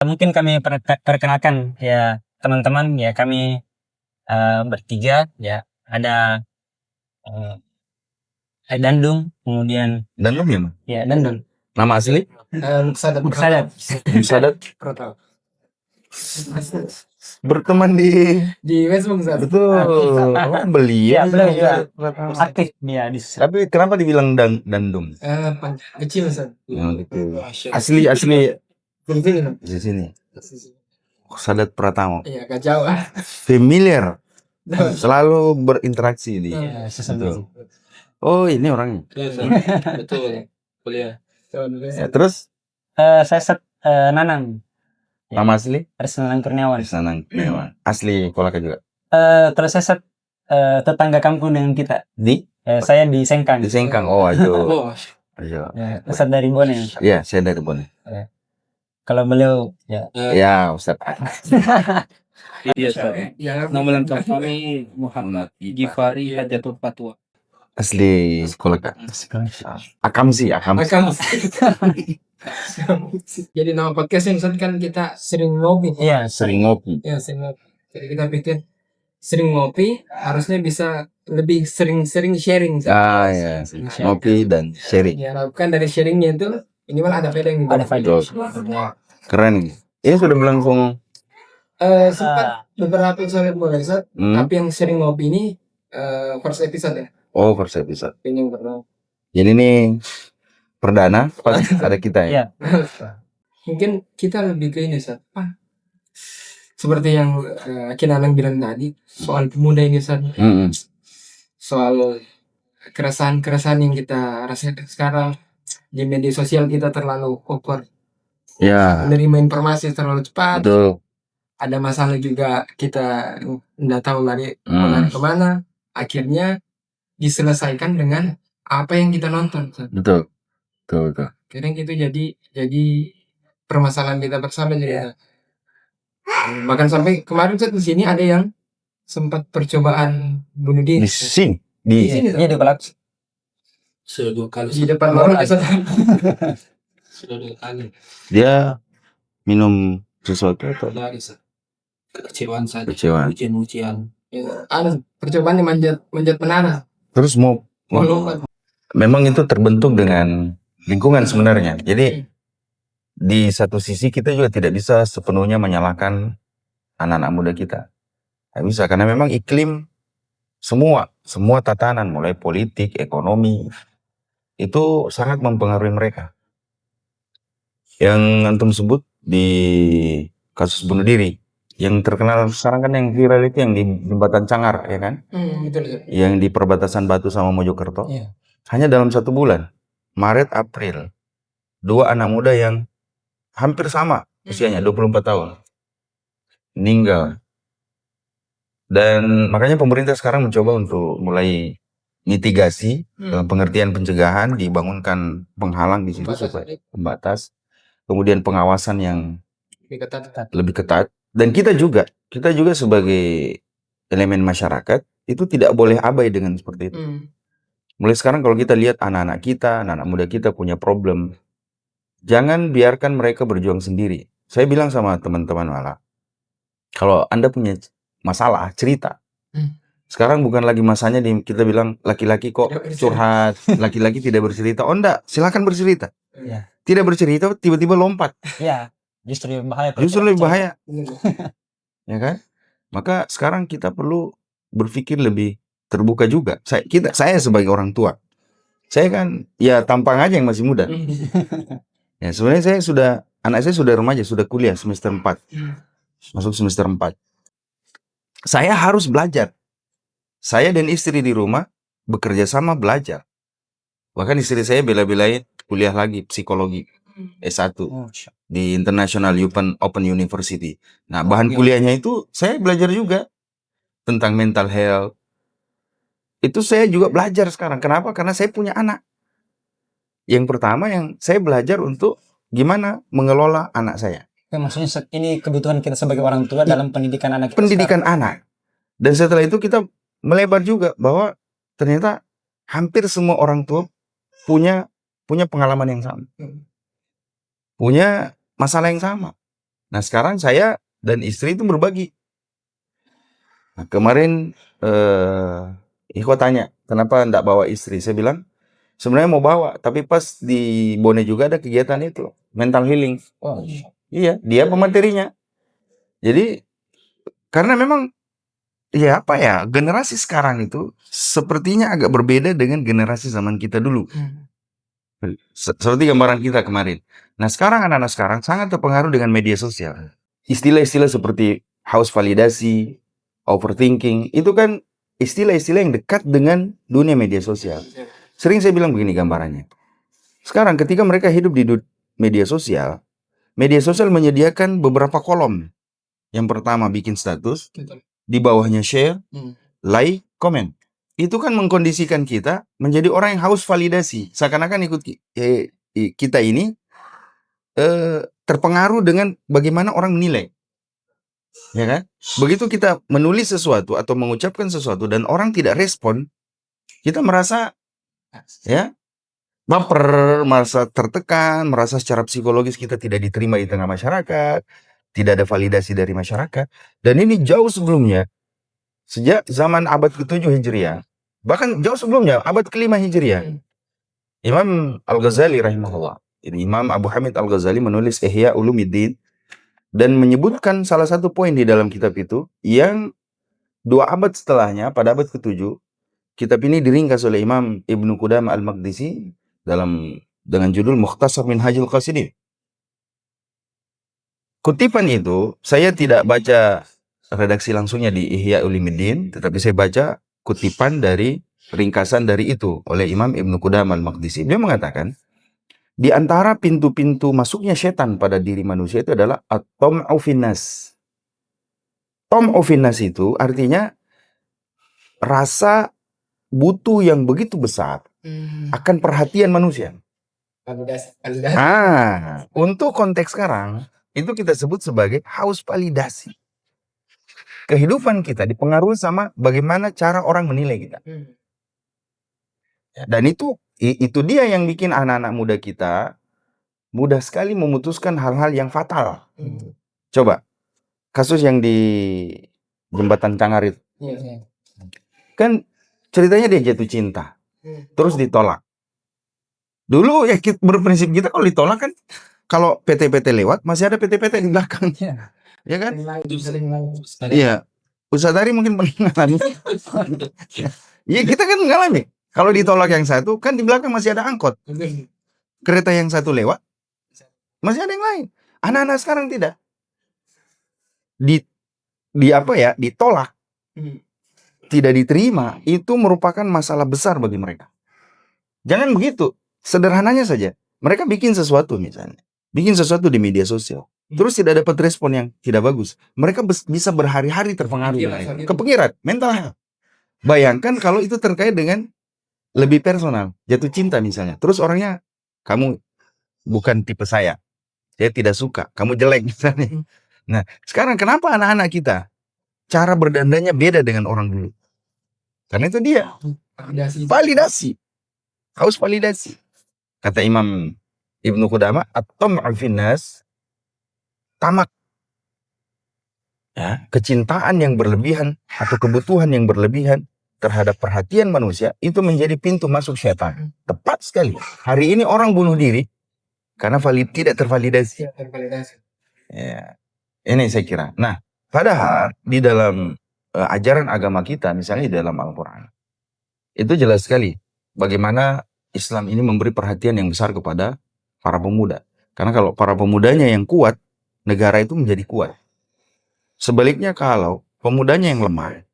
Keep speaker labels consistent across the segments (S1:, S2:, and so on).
S1: Mungkin kami perkenalkan ya teman-teman ya, kami bertiga ya, ada Dandung, kemudian
S2: Dandung ya, Mas?
S1: ya Dandung.
S2: Nama asli?
S1: Muksadat.
S2: Muksadat. Berteman di
S3: Facebook, Ustaz.
S2: betul. Oh, beliau.
S1: Iya, beliau juga aktif dia di
S2: Tapi kenapa dibilang Dandung?
S3: Kecil, Ustaz.
S2: Oh, gitu. Asli di sini. Sadat Pratama.
S3: Iya, gak jauh.
S2: Familiar. Selalu berinteraksi di.
S1: sesuatu.
S2: Oh, ini orangnya.
S3: Betul. Kuliah.
S2: Ya, terus
S1: Saya Nanang. Ya.
S2: nama asli?
S1: Aris Nanang Kurniawan.
S2: Asli Kolaka juga.
S1: Kalau saya tetangga kampung dengan kita.
S2: Di?
S1: Saya di Sengkang.
S2: Di Sengkang. Oh, itu.
S1: Ya, Ustaz dari Bone.
S2: Iya, saya dari Bone.
S1: Kalau beliau ya.
S2: Ya, Ustaz.
S3: Iya, Ustaz. Nama lengkap kami Muhammad Gifari Hajatul Fatwa.
S2: Asli Kolaka. Akam sih.
S3: Jadi nama podcastnya Ustaz kan kita sering ngopi.
S1: Iya,
S2: Sering ngopi.
S3: Ya, sering ngopi. Jadi kita pikir sering ngopi harusnya bisa lebih sering sharing.
S2: Ah, ya. Ngopi dan sharing.
S3: Ya, bukan dari sharingnya itu minimal ada faedah yang
S1: ada faedah.
S2: Keren. Ini sudah berlangsung
S3: sempat beberapa episode mulai Ustaz, tapi yang sering ngopi ini first episode ya.
S2: Oh, first episode.
S3: Ini yang pertama.
S2: Jadi ini perdana pas ada kita ya.
S1: Iya.
S3: Mungkin kita lebih ke ini Ustaz. Seperti yang Kinanang bilang tadi soal pemuda ini Ustaz. Soal keresahan yang kita rasakan sekarang di media sosial, kita terlalu over.
S2: Ya.
S3: Menerima informasi terlalu cepat.
S2: Betul.
S3: Ada masalah juga, kita nggak tahu lari kemana. Akhirnya diselesaikan dengan apa yang kita nonton.
S2: Betul.
S3: Kadang itu jadi permasalahan kita bersama jadi. Bahkan sampai kemarin di sini ada yang sempat percobaan bunuh diri.
S2: Di sini.
S3: Di sini
S1: di Kolak.
S3: Sudah 2 kali. Di depan orang. Sudah 2 kali.
S2: Dia minum sesuatu atau
S3: Kekecewaan saja.
S2: Ujian.
S3: Ya, ada percobaan manjat menara.
S2: Terus mau
S3: lompat.
S2: Memang itu terbentuk dengan lingkungan sebenarnya. Jadi di satu sisi kita juga tidak bisa sepenuhnya menyalahkan anak-anak muda kita. Tidak bisa, karena memang iklim semua tatanan mulai politik, ekonomi itu sangat mempengaruhi mereka. Yang antum sebut di kasus bunuh diri, yang terkenal sekarang kan yang viral itu yang di Jembatan Cangar, ya kan?
S3: Betul.
S2: Yang di perbatasan Batu sama Mojokerto.
S1: Iya.
S2: Hanya dalam 1 bulan, Maret, April, 2 anak muda yang hampir sama usianya, 24 tahun, meninggal. Dan makanya pemerintah sekarang mencoba untuk mulai mitigasi dalam pengertian pencegahan, dibangunkan penghalang di situ supaya pembatas, kemudian pengawasan yang lebih ketat. Dan kita juga sebagai elemen masyarakat itu tidak boleh abai dengan seperti itu. Mulai sekarang kalau kita lihat anak-anak kita, anak-anak muda kita punya problem, jangan biarkan mereka berjuang sendiri. Saya bilang sama teman-teman malah, kalau Anda punya masalah, cerita. Sekarang bukan lagi masanya kita bilang laki-laki kok curhat, laki-laki tidak bercerita. Oh enggak, silakan bercerita.
S1: Ya.
S2: Tidak bercerita tiba-tiba lompat.
S1: Ya, justru lebih bahaya.
S2: Ya kan? Maka sekarang kita perlu berpikir lebih terbuka juga. Saya sebagai orang tua, saya kan ya tampang aja yang masih muda. Ya sebenarnya anak saya sudah remaja, sudah kuliah semester 4. Masuk semester 4. Saya harus belajar. Saya dan istri di rumah bekerja sama belajar. Bahkan istri saya bela-belain kuliah lagi psikologi S1 di International Open University. Nah, bahan kuliahnya itu saya belajar juga tentang mental health. Itu saya juga belajar sekarang. Kenapa? Karena saya punya anak. Yang pertama yang saya belajar untuk gimana mengelola anak saya.
S1: Maksudnya ini kebutuhan kita sebagai orang tua dalam pendidikan anak kita.
S2: Pendidikan anak. Dan setelah itu kita melebar juga bahwa ternyata hampir semua orang tua punya pengalaman yang sama. Punya masalah yang sama. Nah sekarang saya dan istri itu berbagi. Nah, kemarin Iko tanya, kenapa enggak bawa istri? Saya bilang, sebenarnya mau bawa, tapi pas di Bone juga ada kegiatan itu, mental healing.
S3: Oh,
S2: Iya, dia pematerinya. Jadi, karena memang, ya apa ya, generasi sekarang itu sepertinya agak berbeda dengan generasi zaman kita dulu. Seperti gambaran kita kemarin. Nah sekarang anak-anak sekarang sangat terpengaruh dengan media sosial. Istilah-istilah seperti haus validasi, overthinking, itu kan istilah-istilah yang dekat dengan dunia media sosial. Sering saya bilang begini gambarannya. Sekarang ketika mereka hidup di media sosial menyediakan beberapa kolom. Yang pertama bikin status, di bawahnya share, like, komen. Itu kan mengkondisikan kita menjadi orang yang haus validasi. Seakan-akan kita ini terpengaruh dengan bagaimana orang menilai. Ya kan? Begitu kita menulis sesuatu atau mengucapkan sesuatu dan orang tidak respon, kita merasa ya baper, merasa tertekan, merasa secara psikologis kita tidak diterima di tengah masyarakat, tidak ada validasi dari masyarakat. Dan ini jauh sebelumnya, sejak zaman abad ke-7 Hijriah, bahkan jauh sebelumnya, abad ke-5 Hijriah. Imam Al-Ghazali rahimahullah, ini Imam Abu Hamid Al-Ghazali menulis Ihya Ulumuddin dan menyebutkan salah satu poin di dalam kitab itu yang 2 abad setelahnya, pada abad ke-7, kitab ini diringkas oleh Imam Ibnu Qudamah Al-Maqdisi dengan judul Mukhtasar Minhajul Qasidin. Kutipan itu saya tidak baca redaksi langsungnya di Ihya Ulumuddin, tetapi saya baca kutipan dari ringkasan dari itu oleh Imam Ibnu Qudamah Al-Maqdisi. Dia mengatakan, di antara pintu-pintu masuknya setan pada diri manusia itu adalah at-tam'u finnas. Tam'u finnas itu artinya rasa butuh yang begitu besar akan perhatian manusia. Untuk konteks sekarang, itu kita sebut sebagai haus validasi. Kehidupan kita dipengaruhi sama bagaimana cara orang menilai kita. Dan itu dia yang bikin anak-anak muda kita mudah sekali memutuskan hal-hal yang fatal. Coba, kasus yang di Jembatan Cangarit. Kan ceritanya dia jatuh cinta, terus ditolak. Dulu ya berprinsip kita kalau ditolak kan, kalau PT-PT lewat, masih ada PT-PT di belakang. Ya kan? Iya. Ustaz Ari mungkin pernah ngalami. Iya, kita kan ngalami. Kalau ditolak yang satu, kan di belakang masih ada angkot. Kereta yang satu lewat, masih ada yang lain. Anak-anak sekarang tidak. Ditolak. Tidak diterima, itu merupakan masalah besar bagi mereka. Jangan begitu. Sederhananya saja. Mereka bikin sesuatu misalnya. Bikin sesuatu di media sosial. Terus tidak dapat respon yang tidak bagus. Mereka bisa berhari-hari terpengaruh. Kepikiran, mental health. Bayangkan kalau itu terkait dengan lebih personal. Jatuh cinta misalnya. Terus orangnya, kamu bukan tipe saya. Saya tidak suka. Kamu jelek misalnya. Nah, sekarang kenapa anak-anak kita cara berdandannya beda dengan orang dulu? Karena itu dia. Validasi. Haus validasi. Kata Imam Ibnu Qudamah, at-tam'u finnas, tamak. Ya, kecintaan yang berlebihan atau kebutuhan yang berlebihan terhadap perhatian manusia itu menjadi pintu masuk setan. Tepat sekali. Hari ini orang bunuh diri karena tidak tervalidasi. Ya. Ini saya kira. Nah, padahal di dalam ajaran agama kita, misalnya di dalam Al-Quran, itu jelas sekali bagaimana Islam ini memberi perhatian yang besar kepada para pemuda. Karena kalau para pemudanya yang kuat, negara itu menjadi kuat. Sebaliknya kalau pemudanya yang lemah,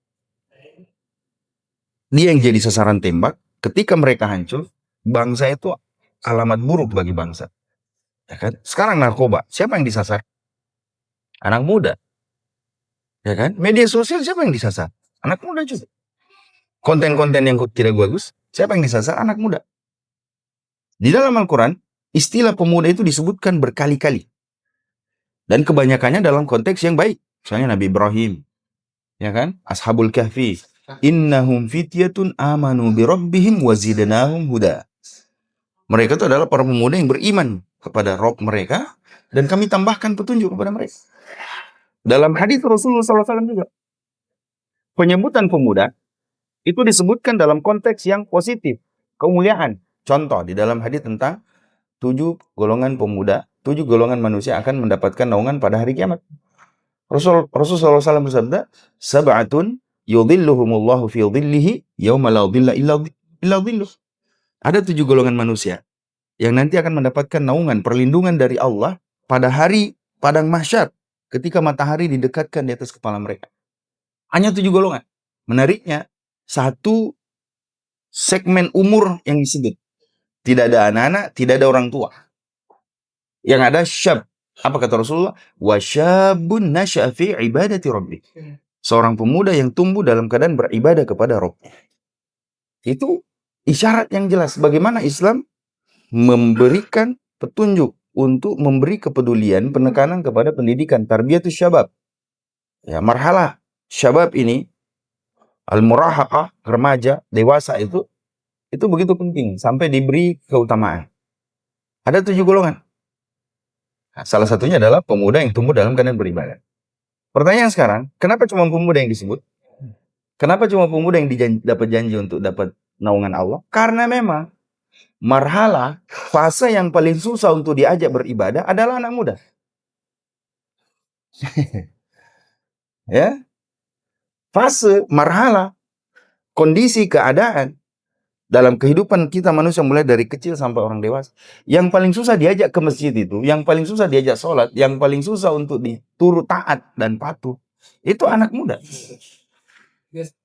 S2: dia yang jadi sasaran tembak, ketika mereka hancur, bangsa itu alamat buruk bagi bangsa. Ya kan? Sekarang narkoba, siapa yang disasar? Anak muda. Ya kan? Media sosial siapa yang disasar? Anak muda juga. Konten-konten yang tidak bagus, siapa yang disasar? Anak muda. Di dalam Al-Quran, istilah pemuda itu disebutkan berkali-kali. Dan kebanyakannya dalam konteks yang baik. Misalnya Nabi Ibrahim. Ya kan? Ashabul Kahfi. Innahum fityatun amanu birabbihim wazidnahum huda. Mereka itu adalah para pemuda yang beriman kepada Rabb mereka. dan kami tambahkan petunjuk kepada mereka. Dalam hadis Rasulullah SAW juga, penyebutan pemuda itu disebutkan dalam konteks yang positif, kemuliaan. Contoh di dalam hadis tentang 7 golongan pemuda, 7 golongan manusia akan mendapatkan naungan pada hari kiamat. Rasulullah SAW bersabda, "Sab'atun yudhilluhumullahu fi dhillihi yauma la dhilla illa dhilluh." Ada 7 golongan manusia yang nanti akan mendapatkan naungan, perlindungan dari Allah pada hari padang mahsyar ketika matahari didekatkan di atas kepala mereka. Hanya 7 golongan. Menariknya, satu segmen umur yang disebut. Tidak ada anak-anak, tidak ada orang tua. Yang ada syab. Apa kata Rasulullah? Wa syabun nasya'a fi ibadati rabbih. Seorang pemuda yang tumbuh dalam keadaan beribadah kepada Rabbnya. Itu isyarat yang jelas bagaimana Islam memberikan petunjuk untuk memberi kepedulian, penekanan kepada pendidikan tarbiyatus syabab. Ya, marhalah syabab ini, al-murahaqah, remaja, dewasa itu begitu penting sampai diberi keutamaan. Ada 7 golongan. Nah, salah satunya adalah pemuda yang tumbuh dalam keadaan beribadah. Pertanyaan sekarang, kenapa cuma pemuda yang disebut? Kenapa cuma pemuda yang dapat janji untuk dapat naungan Allah? Karena memang marhalah, fase yang paling susah untuk diajak beribadah adalah anak muda. Ya, fase, marhalah, kondisi, keadaan dalam kehidupan kita manusia mulai dari kecil sampai orang dewasa. Yang paling susah diajak ke masjid itu, yang paling susah diajak sholat, yang paling susah untuk diturut taat dan patuh, itu anak muda.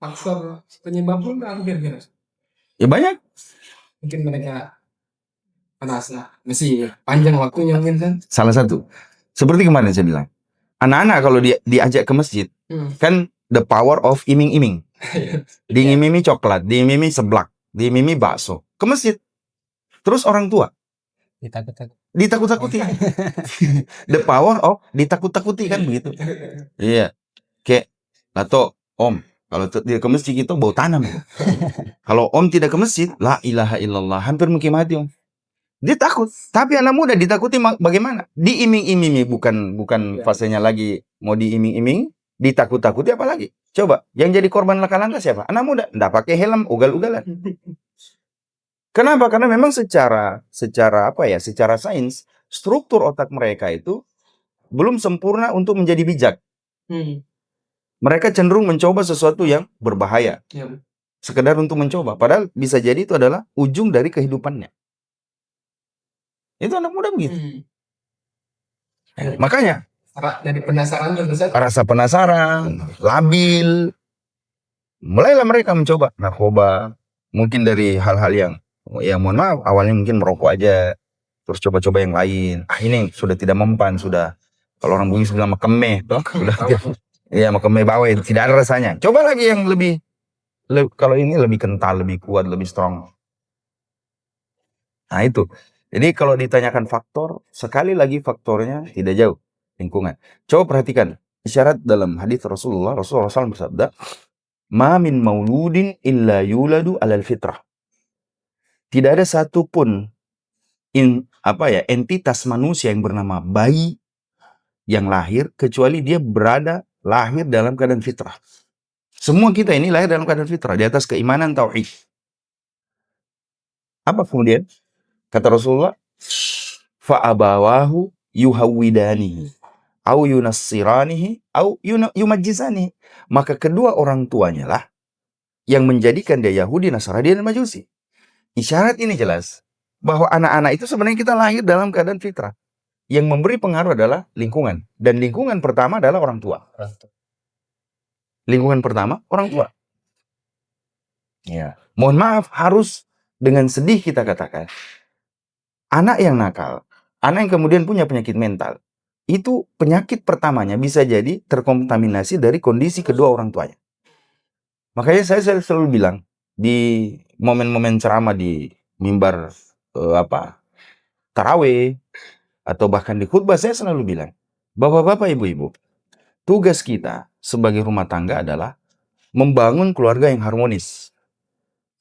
S3: Faktor penyebab pun hampir gitu.
S2: Ya banyak.
S3: Mungkin mereka merasa masih panjang waktunya mungkin kan.
S2: Salah satu. Seperti kemarin saya bilang. Anak-anak kalau diajak ke masjid, kan the power of iming-iming. Diiming-iming coklat, diiming-iming seblak, diiming-iming bakso. Ke masjid. Terus orang tua ditakut-takuti. The power of ditakut-takuti kan begitu. Iya. Kayak, Lato, Om, kalau tidak ke masjid itu bau tanam. Kalau Om tidak ke masjid, la ilaha illallah, hampir mungkin mati Om. Dia takut. Tapi anak muda ditakuti bagaimana? Diiming-imingi, bukan fasenya lagi mau diiming-iming, ditakut-takuti apa lagi? Coba, yang jadi korban laka-lantas siapa? Anak muda, nggak pakai helm, ugal-ugalan. Kenapa? Karena memang secara sains, struktur otak mereka itu belum sempurna untuk menjadi bijak. Mereka cenderung mencoba sesuatu yang berbahaya. Sekedar untuk mencoba. Padahal bisa jadi itu adalah ujung dari kehidupannya. Itu anak muda begitu. Makanya
S3: dari penasaran
S2: rasa penasaran, labil. Mulailah mereka mencoba narkoba. Mungkin dari hal-hal yang mohon maaf, awalnya mungkin merokok aja. Terus coba-coba yang lain. Ini sudah tidak mempan, sudah. Kalau orang Bugis bilang makemeh, toh sudah ya makemeh bawa, tidak ada rasanya. Coba lagi yang lebih kalau ini lebih kental, lebih kuat, lebih strong. Nah itu. Jadi kalau ditanyakan faktor, sekali lagi faktornya tidak jauh, lingkungan. Coba perhatikan, isyarat dalam hadis Rasulullah SAW bersabda, "Ma min mauludin illa yuladu alal fitrah." Tidak ada satupun entitas manusia yang bernama bayi yang lahir, kecuali dia lahir dalam keadaan fitrah. Semua kita ini lahir dalam keadaan fitrah, di atas keimanan tauhid. Apa kemudian? Kata Rasulullah, fa'abawahu yuhawwidanihi au yunassiranihi au yumajjisanihi. Maka kedua orang tuanya lah yang menjadikan dia Yahudi, Nasrani, dan Majusi. Isyarat ini jelas bahwa anak-anak itu sebenarnya kita lahir dalam keadaan fitrah. Yang memberi pengaruh adalah lingkungan. Dan lingkungan pertama adalah orang tua. Lingkungan pertama orang tua. Ya. Mohon maaf, harus dengan sedih kita katakan, anak yang nakal, anak yang kemudian punya penyakit mental, itu penyakit pertamanya bisa jadi terkontaminasi dari kondisi kedua orang tuanya. Makanya saya selalu bilang di momen-momen ceramah di mimbar tarawih atau bahkan di khutbah, saya selalu bilang, bapak-bapak, ibu-ibu, tugas kita sebagai rumah tangga adalah membangun keluarga yang harmonis.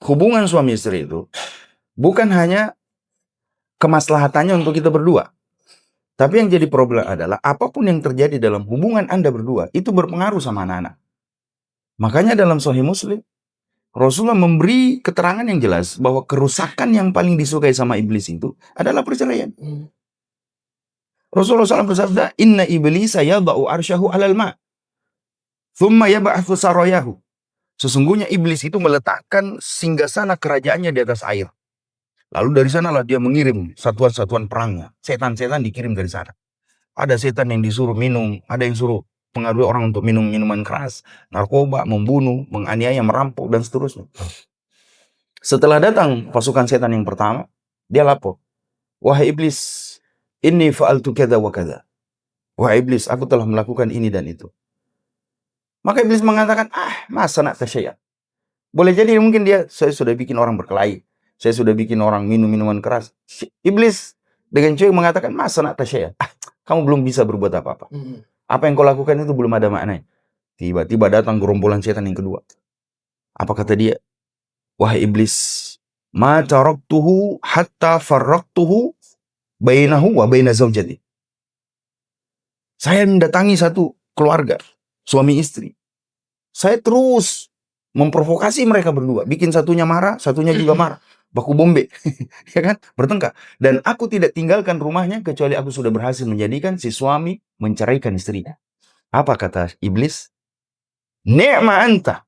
S2: Hubungan suami istri itu bukan hanya kemaslahatannya untuk kita berdua, Tapi yang jadi problem adalah apapun yang terjadi dalam hubungan Anda berdua itu berpengaruh sama anak-anak. Makanya dalam Sahih Muslim, Rasulullah memberi keterangan yang jelas bahwa kerusakan yang paling disukai sama iblis itu adalah perceraian. Rasulullah SAW bersabda, Inna iblisa yada'u arsyahu alal ma' thumma yab'athu sarayahu. Sesungguhnya iblis itu meletakkan singgasana kerajaannya di atas air. Lalu dari sanalah dia mengirim satuan-satuan perangnya. Setan-setan dikirim dari sana. Ada setan yang disuruh minum, ada yang suruh pengaruhi orang untuk minum minuman keras, narkoba, membunuh, menganiaya, merampok, dan seterusnya. Setelah datang pasukan setan yang pertama, dia lapor, wahai iblis, inni fa'altu kada wa kada. Wahai iblis, aku telah melakukan ini dan itu. Maka iblis mengatakan, masa nak tasyayat. Boleh jadi mungkin saya sudah bikin orang berkelahi. Saya sudah bikin orang minum minuman keras. Iblis dengan cuek mengatakan, masa nak tasyayat. Kamu belum bisa berbuat apa-apa. Apa yang kau lakukan itu belum ada maknanya. Tiba-tiba datang gerombolan setan yang kedua. Apa kata dia? Wahai iblis, ma taraktuhu hatta farraktuhu bainahu wa baina zaujati. Saya mendatangi satu keluarga, suami istri. Saya terus memprovokasi mereka berdua. Bikin satunya marah, satunya juga marah. Baku bombe. Ya kan? Bertengkar. Dan aku tidak tinggalkan rumahnya kecuali aku sudah berhasil menjadikan si suami menceraikan istrinya. Apa kata iblis? Ni'ma anta.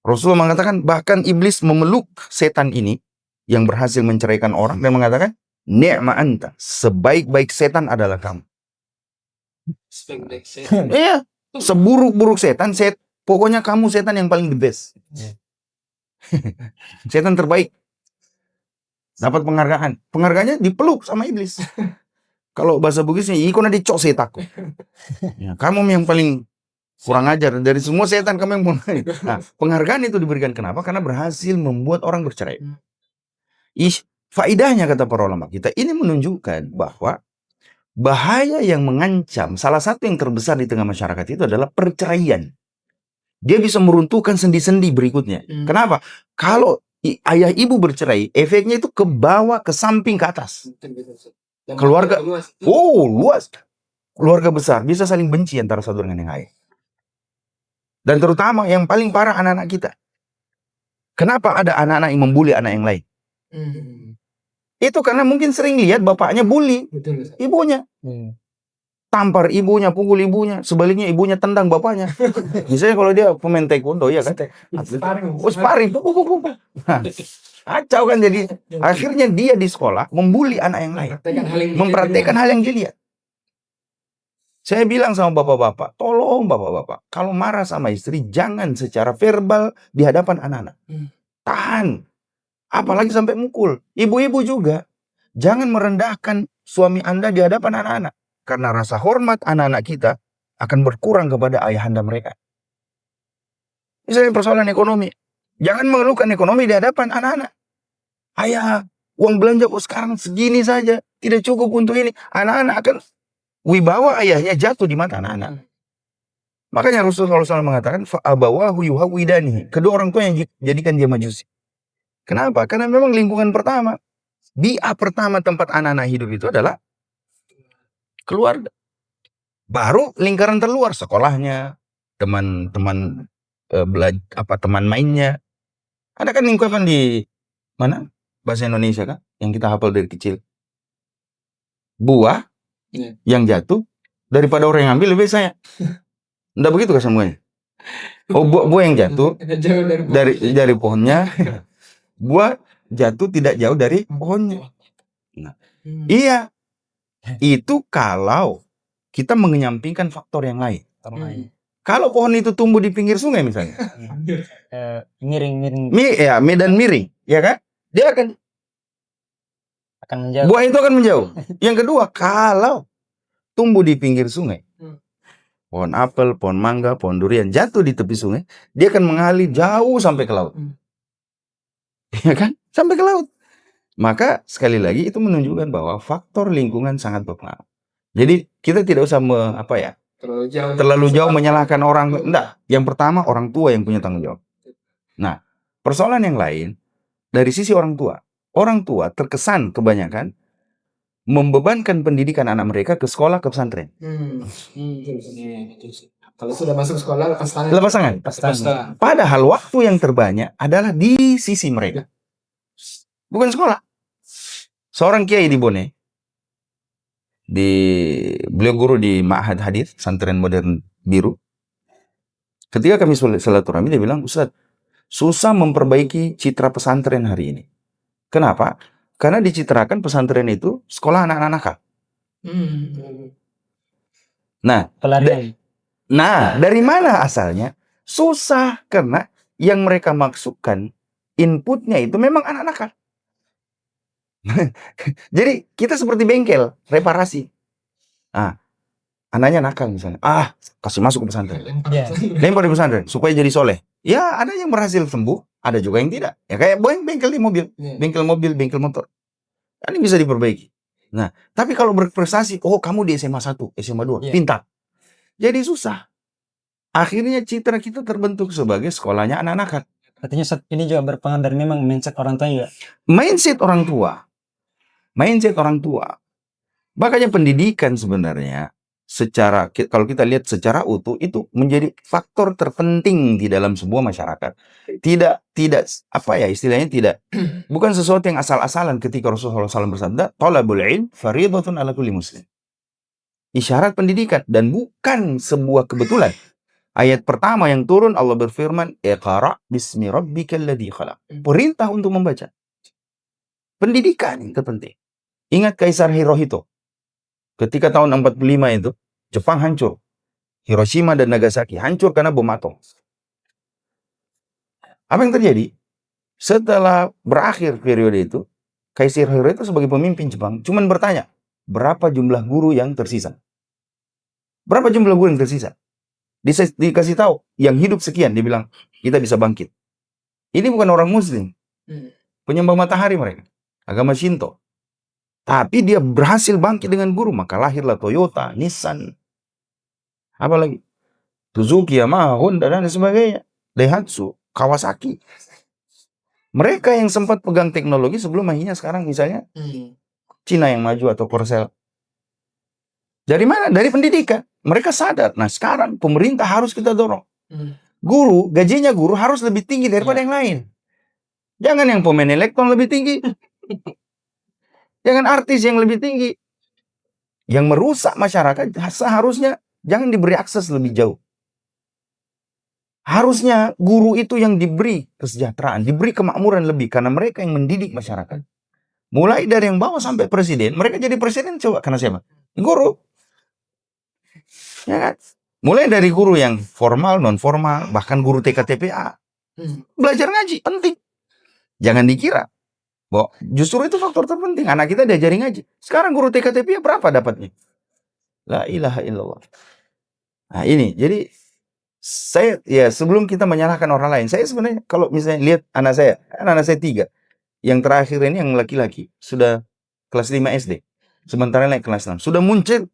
S2: Rasulullah mengatakan bahkan iblis memeluk setan ini yang berhasil menceraikan orang dan mengatakan ni'ma anta. Sebaik-baik setan adalah kamu.
S3: Sebaik-baik setan.
S2: Iya. Seburuk-buruk setan, pokoknya kamu setan yang paling the best. Setan terbaik. Dapat penghargaan. Penghargaannya dipeluk sama iblis. Kalau bahasa Bugisnya, ikona dicok setaku. Ya, kamu yang paling kurang ajar. Dari semua setan kamu yang paling. Nah, penghargaan itu diberikan kenapa? Karena berhasil membuat orang bercerai. Faidahnya kata para ulama kita, ini menunjukkan bahwa bahaya yang mengancam, salah satu yang terbesar di tengah masyarakat itu adalah perceraian. Dia bisa meruntuhkan sendi-sendi berikutnya. Kenapa? Kalau ayah ibu bercerai, efeknya itu ke bawah, ke samping, ke atas. Keluarga, luas. Keluarga besar bisa saling benci antara satu dengan yang lain. Dan terutama yang paling parah anak-anak kita. Kenapa ada anak-anak yang membuli anak yang lain? Itu karena mungkin sering lihat bapaknya bully ibunya. Tampar ibunya, pukul ibunya, sebaliknya ibunya tendang bapaknya. Misalnya kalau dia pemain taekwondo, ya kan? Sparring. Kacau kan jadi. Akhirnya dia di sekolah membuli anak yang lain. Mempraktekkan hal yang dilihat. Saya bilang sama bapak-bapak, tolong bapak-bapak, kalau marah sama istri, jangan secara verbal di hadapan anak-anak. Tahan. Apalagi sampai mukul. Ibu-ibu juga. Jangan merendahkan suami Anda di hadapan anak-anak. Karena rasa hormat anak-anak kita akan berkurang kepada ayahanda mereka. Misalnya persoalan ekonomi. Jangan mengeluhkan ekonomi di hadapan anak-anak. Ayah, uang belanja kok sekarang segini saja. Tidak cukup untuk ini. Anak-anak akan wibawa ayahnya jatuh di mata anak-anak. Makanya Rasulullah SAW mengatakan, fa'abawahu yuhawidani. Kedua orang tua yang jadikan dia majusi. Kenapa? Karena memang lingkungan pertama. Bi'ah pertama tempat anak-anak hidup itu adalah keluarga. Baru lingkaran terluar, sekolahnya, teman-teman teman mainnya. Ada kan lingkaran di mana? Bahasa Indonesia kan yang kita hafal dari kecil. Buah yang jatuh daripada orang yang ambil lebih sayang. Enggak begitu kan semuanya? Oh, buah yang jatuh dari pohonnya. Buah jatuh tidak jauh dari pohonnya. Nah, iya. Itu kalau kita mengenyampingkan faktor yang lain. Kalau pohon itu tumbuh di pinggir sungai misalnya.
S1: Miring.
S2: Medan miring, ya kan? Dia akan
S1: menjauh.
S2: Buah itu akan menjauh. Yang kedua, kalau tumbuh di pinggir sungai. Pohon apel, pohon mangga, pohon durian jatuh di tepi sungai, dia akan mengalir jauh sampai ke laut. Ya kan? Sampai ke laut. Maka sekali lagi itu menunjukkan bahwa faktor lingkungan sangat berpengaruh. Jadi kita tidak usah terlalu jauh menyalahkan orang. Enggak. Yang pertama orang tua yang punya tanggung jawab. Nah, persoalan yang lain dari sisi orang tua. Orang tua terkesan kebanyakan membebankan pendidikan anak mereka ke sekolah, ke pesantren.
S3: Betul sih. Kalau sudah masuk sekolah lepas tangan.
S2: Lepas tangan.
S3: Lepas tangan.
S2: Padahal waktu yang terbanyak adalah di sisi mereka. Bukan sekolah. Seorang kiai di Bone, beliau guru di Ma'had Hadis, Pesantren Modern Biru. Ketika kami silaturahmi, dia bilang, Ustaz, susah memperbaiki citra pesantren hari ini. Kenapa? Karena dicitrakan pesantren itu sekolah anak-anak nakal. Nah,
S1: Pelarian.
S2: dari mana asalnya? Susah karena yang mereka maksudkan inputnya itu memang anak nakal. Jadi kita seperti bengkel reparasi. Anaknya nakal misalnya. Kasih masuk ke pesantren. Lempar di pesantren supaya jadi soleh. Ya, ada yang berhasil sembuh, ada juga yang tidak. Ya kayak bengkel di mobil, bengkel mobil, bengkel motor. Ini bisa diperbaiki. Nah, tapi kalau berprestasi, kamu di SMA 1, SMA 2, pintar. Jadi susah. Akhirnya citra kita terbentuk sebagai sekolahnya anak nakal.
S1: Artinya ini juga berpengaruh dari memang mindset orang tua juga.
S2: Mindset orang tua. Makanya pendidikan sebenarnya kalau kita lihat secara utuh itu menjadi faktor terpenting di dalam sebuah masyarakat. Tidak istilahnya tidak bukan sesuatu yang asal-asalan ketika Rasulullah SAW bersabda, "Thalabul ilm fardhatun 'ala kulli muslim." Isyarat pendidikan dan bukan sebuah kebetulan. Ayat pertama yang turun Allah berfirman, "Iqra' bismi rabbikal ladzi khalaq." Perintah untuk membaca. Pendidikan yang terpenting. Ingat Kaisar Hirohito. Ketika tahun 45 itu, Jepang hancur. Hiroshima dan Nagasaki hancur karena bom atom. Apa yang terjadi? Setelah berakhir periode itu, Kaisar Hirohito sebagai pemimpin Jepang cuman bertanya, berapa jumlah guru yang tersisa? Berapa jumlah guru yang tersisa? Dikasih tahu, yang hidup sekian. Dia bilang, kita bisa bangkit. Ini bukan orang muslim. Penyembah matahari mereka. Agama Shinto. Tapi dia berhasil bangkit dengan guru. Maka lahirlah Toyota, Nissan. Apalagi? Suzuki, Yamaha, Honda, dan sebagainya. Daihatsu, Kawasaki. Mereka yang sempat pegang teknologi sebelum akhirnya sekarang misalnya Cina yang maju atau Korsel. Dari mana? Dari pendidikan. Mereka sadar. Nah sekarang pemerintah harus kita dorong. Gajinya guru harus lebih tinggi daripada yang lain. Jangan yang pemain elektron lebih tinggi. Jangan artis yang lebih tinggi. Yang merusak masyarakat seharusnya jangan diberi akses lebih jauh. Harusnya guru itu yang diberi kesejahteraan, diberi kemakmuran lebih. Karena mereka yang mendidik masyarakat. Mulai dari yang bawah sampai presiden. Mereka jadi presiden coba karena siapa? Guru. Ya kan? Mulai dari guru yang formal, non formal, bahkan guru TK TPA. Belajar ngaji penting. Jangan dikira bahwa justru itu faktor terpenting. Anak kita diajari ngaji. Sekarang guru TK TPA berapa dapatnya? La ilaha illallah. Nah ini, jadi sebelum kita menyalahkan orang lain, saya sebenarnya kalau misalnya lihat anak saya 3, yang terakhir ini yang laki-laki sudah kelas 5 SD, sementara naik kelas 6 sudah muncul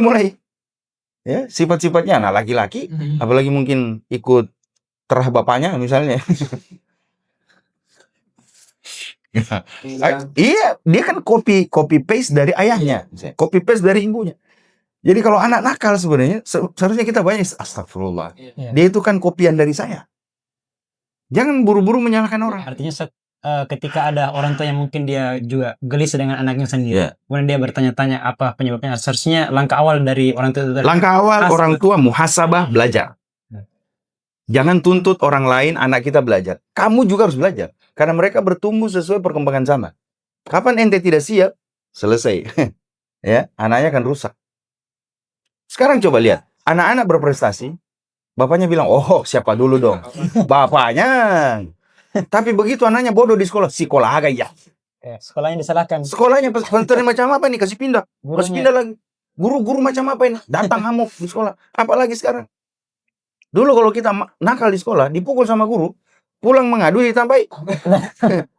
S2: mulai ya sifat-sifatnya anak laki-laki, apalagi mungkin ikut terah bapaknya misalnya. Iya, dia kan copy paste dari ayahnya, copy paste dari ibunya. Jadi kalau anak nakal sebenarnya seharusnya kita banyak astagfirullah. Dia itu kan kopian dari saya. Jangan buru-buru menyalahkan orang.
S1: Artinya ketika ada orang tua yang mungkin dia juga gelisah dengan anaknya sendiri, kemudian dia bertanya-tanya apa penyebabnya, seharusnya langkah awal dari orang tua.
S2: Langkah awal orang tua muhasabah, belajar. Jangan tuntut orang lain, anak kita belajar. Kamu juga harus belajar. Karena mereka bertumbuh sesuai perkembangan zaman. Kapan ente tidak siap, selesai. Ya, anaknya akan rusak. Sekarang coba lihat, anak-anak berprestasi, bapaknya bilang, siapa dulu dong? Bapaknya. Tapi begitu anaknya bodoh di sekolah agak ya.
S1: Sekolahnya disalahkan.
S2: Sekolahnya pesantren macam apa nih? Kasih pindah lagi. Guru-guru macam apa ini? Datang hamuk di sekolah. Apalagi sekarang. Dulu kalau kita nakal di sekolah, dipukul sama guru, pulang mengadu ditambahi.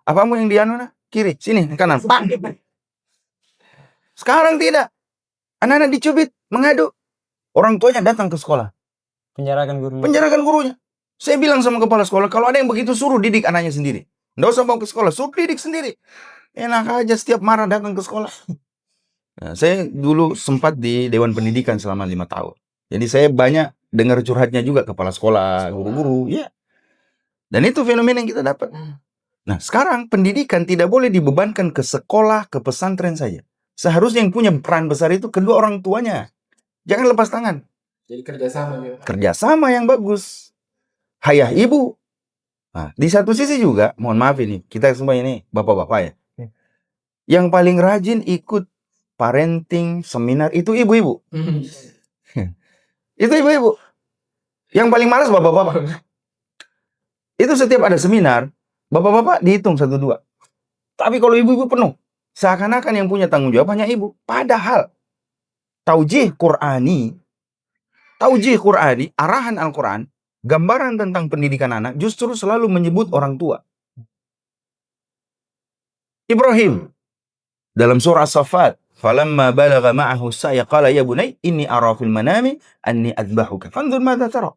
S2: Apamu yang di kiri, sini, kanan. Pak. Sekarang tidak. Anak-anak dicubit, mengadu. Orang tuanya datang ke sekolah.
S1: Penjarakan
S2: gurunya. Saya bilang sama kepala sekolah, kalau ada yang begitu suruh didik anaknya sendiri. Nggak usah bawa ke sekolah, suruh didik sendiri. Enak aja setiap marah datang ke sekolah. Nah, saya dulu sempat di Dewan Pendidikan selama 5 tahun. Jadi saya banyak dengar curhatnya juga kepala sekolah, guru-guru, ya. Dan itu fenomena yang kita dapat. Nah, sekarang pendidikan tidak boleh dibebankan ke sekolah, ke pesantren saja. Seharusnya yang punya peran besar itu kedua orang tuanya. Jangan lepas tangan.
S3: Jadi kerjasama gitu.
S2: Kerjasama yang bagus. Ayah ibu. Nah, di satu sisi juga, mohon maaf ini, kita semua ini bapak-bapak ya. Yang paling rajin ikut parenting seminar itu ibu-ibu. Itu ibu-ibu. Yang paling malas bapak-bapak. Itu setiap ada seminar, bapak-bapak dihitung 1-2. Tapi kalau ibu-ibu penuh, seakan-akan yang punya tanggung jawab hanya ibu. Padahal taujih Qur'ani, arahan Al-Quran, gambaran tentang pendidikan anak justru selalu menyebut orang tua. Ibrahim dalam surah As-Saffat, falamma balagha ma'ahu as-sa'ya qala ya bunay inni ara fil manami anni adbahuka fanzur madza tara.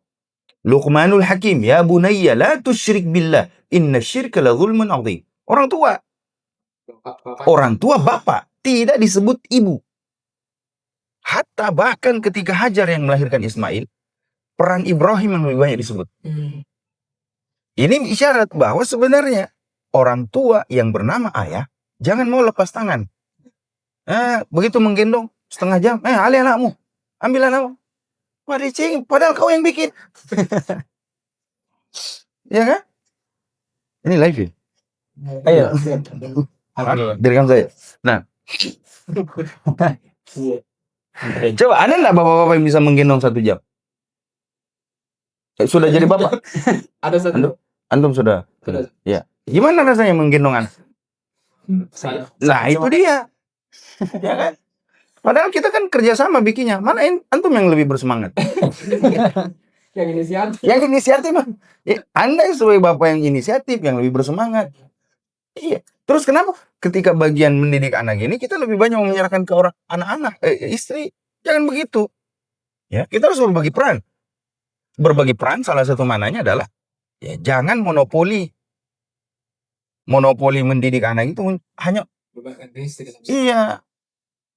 S2: Luqmanul Hakim, ya bunayya la tusyrik billah inna syirka la zulmun 'adzim. Orang tua. Orang tua bapak, tidak disebut ibu. Hatta bahkan ketika Hajar yang melahirkan Ismail, peran Ibrahim yang lebih banyak disebut. Ini isyarat bahwa sebenarnya orang tua yang bernama ayah jangan mau lepas tangan. Begitu menggendong setengah jam, alih anakmu, ambil anakmu. Wah dicing, padahal kau yang bikin. Ya kan? Ini live ya?
S1: Ayo.
S2: Direkam saya. Nah, coba ada nggak bapak-bapak yang bisa menggendong 1 jam? Sudah jadi bapak?
S3: Ada satu.
S2: Antum sudah? Ya. Gimana rasanya menggendong anak? Nah itu dia. Ya kan? Padahal kita kan kerjasama bikinnya. Mana antum yang lebih bersemangat? Yang inisiatif mah. Anda sebagai bapak yang inisiatif, yang lebih bersemangat. Iya. Terus kenapa ketika bagian mendidik anak ini kita lebih banyak menyerahkan ke orang anak-anak, istri? Jangan begitu. Ya, kita harus berbagi peran. Berbagi peran salah satu mananya adalah ya jangan monopoli mendidik anak itu hanya iya.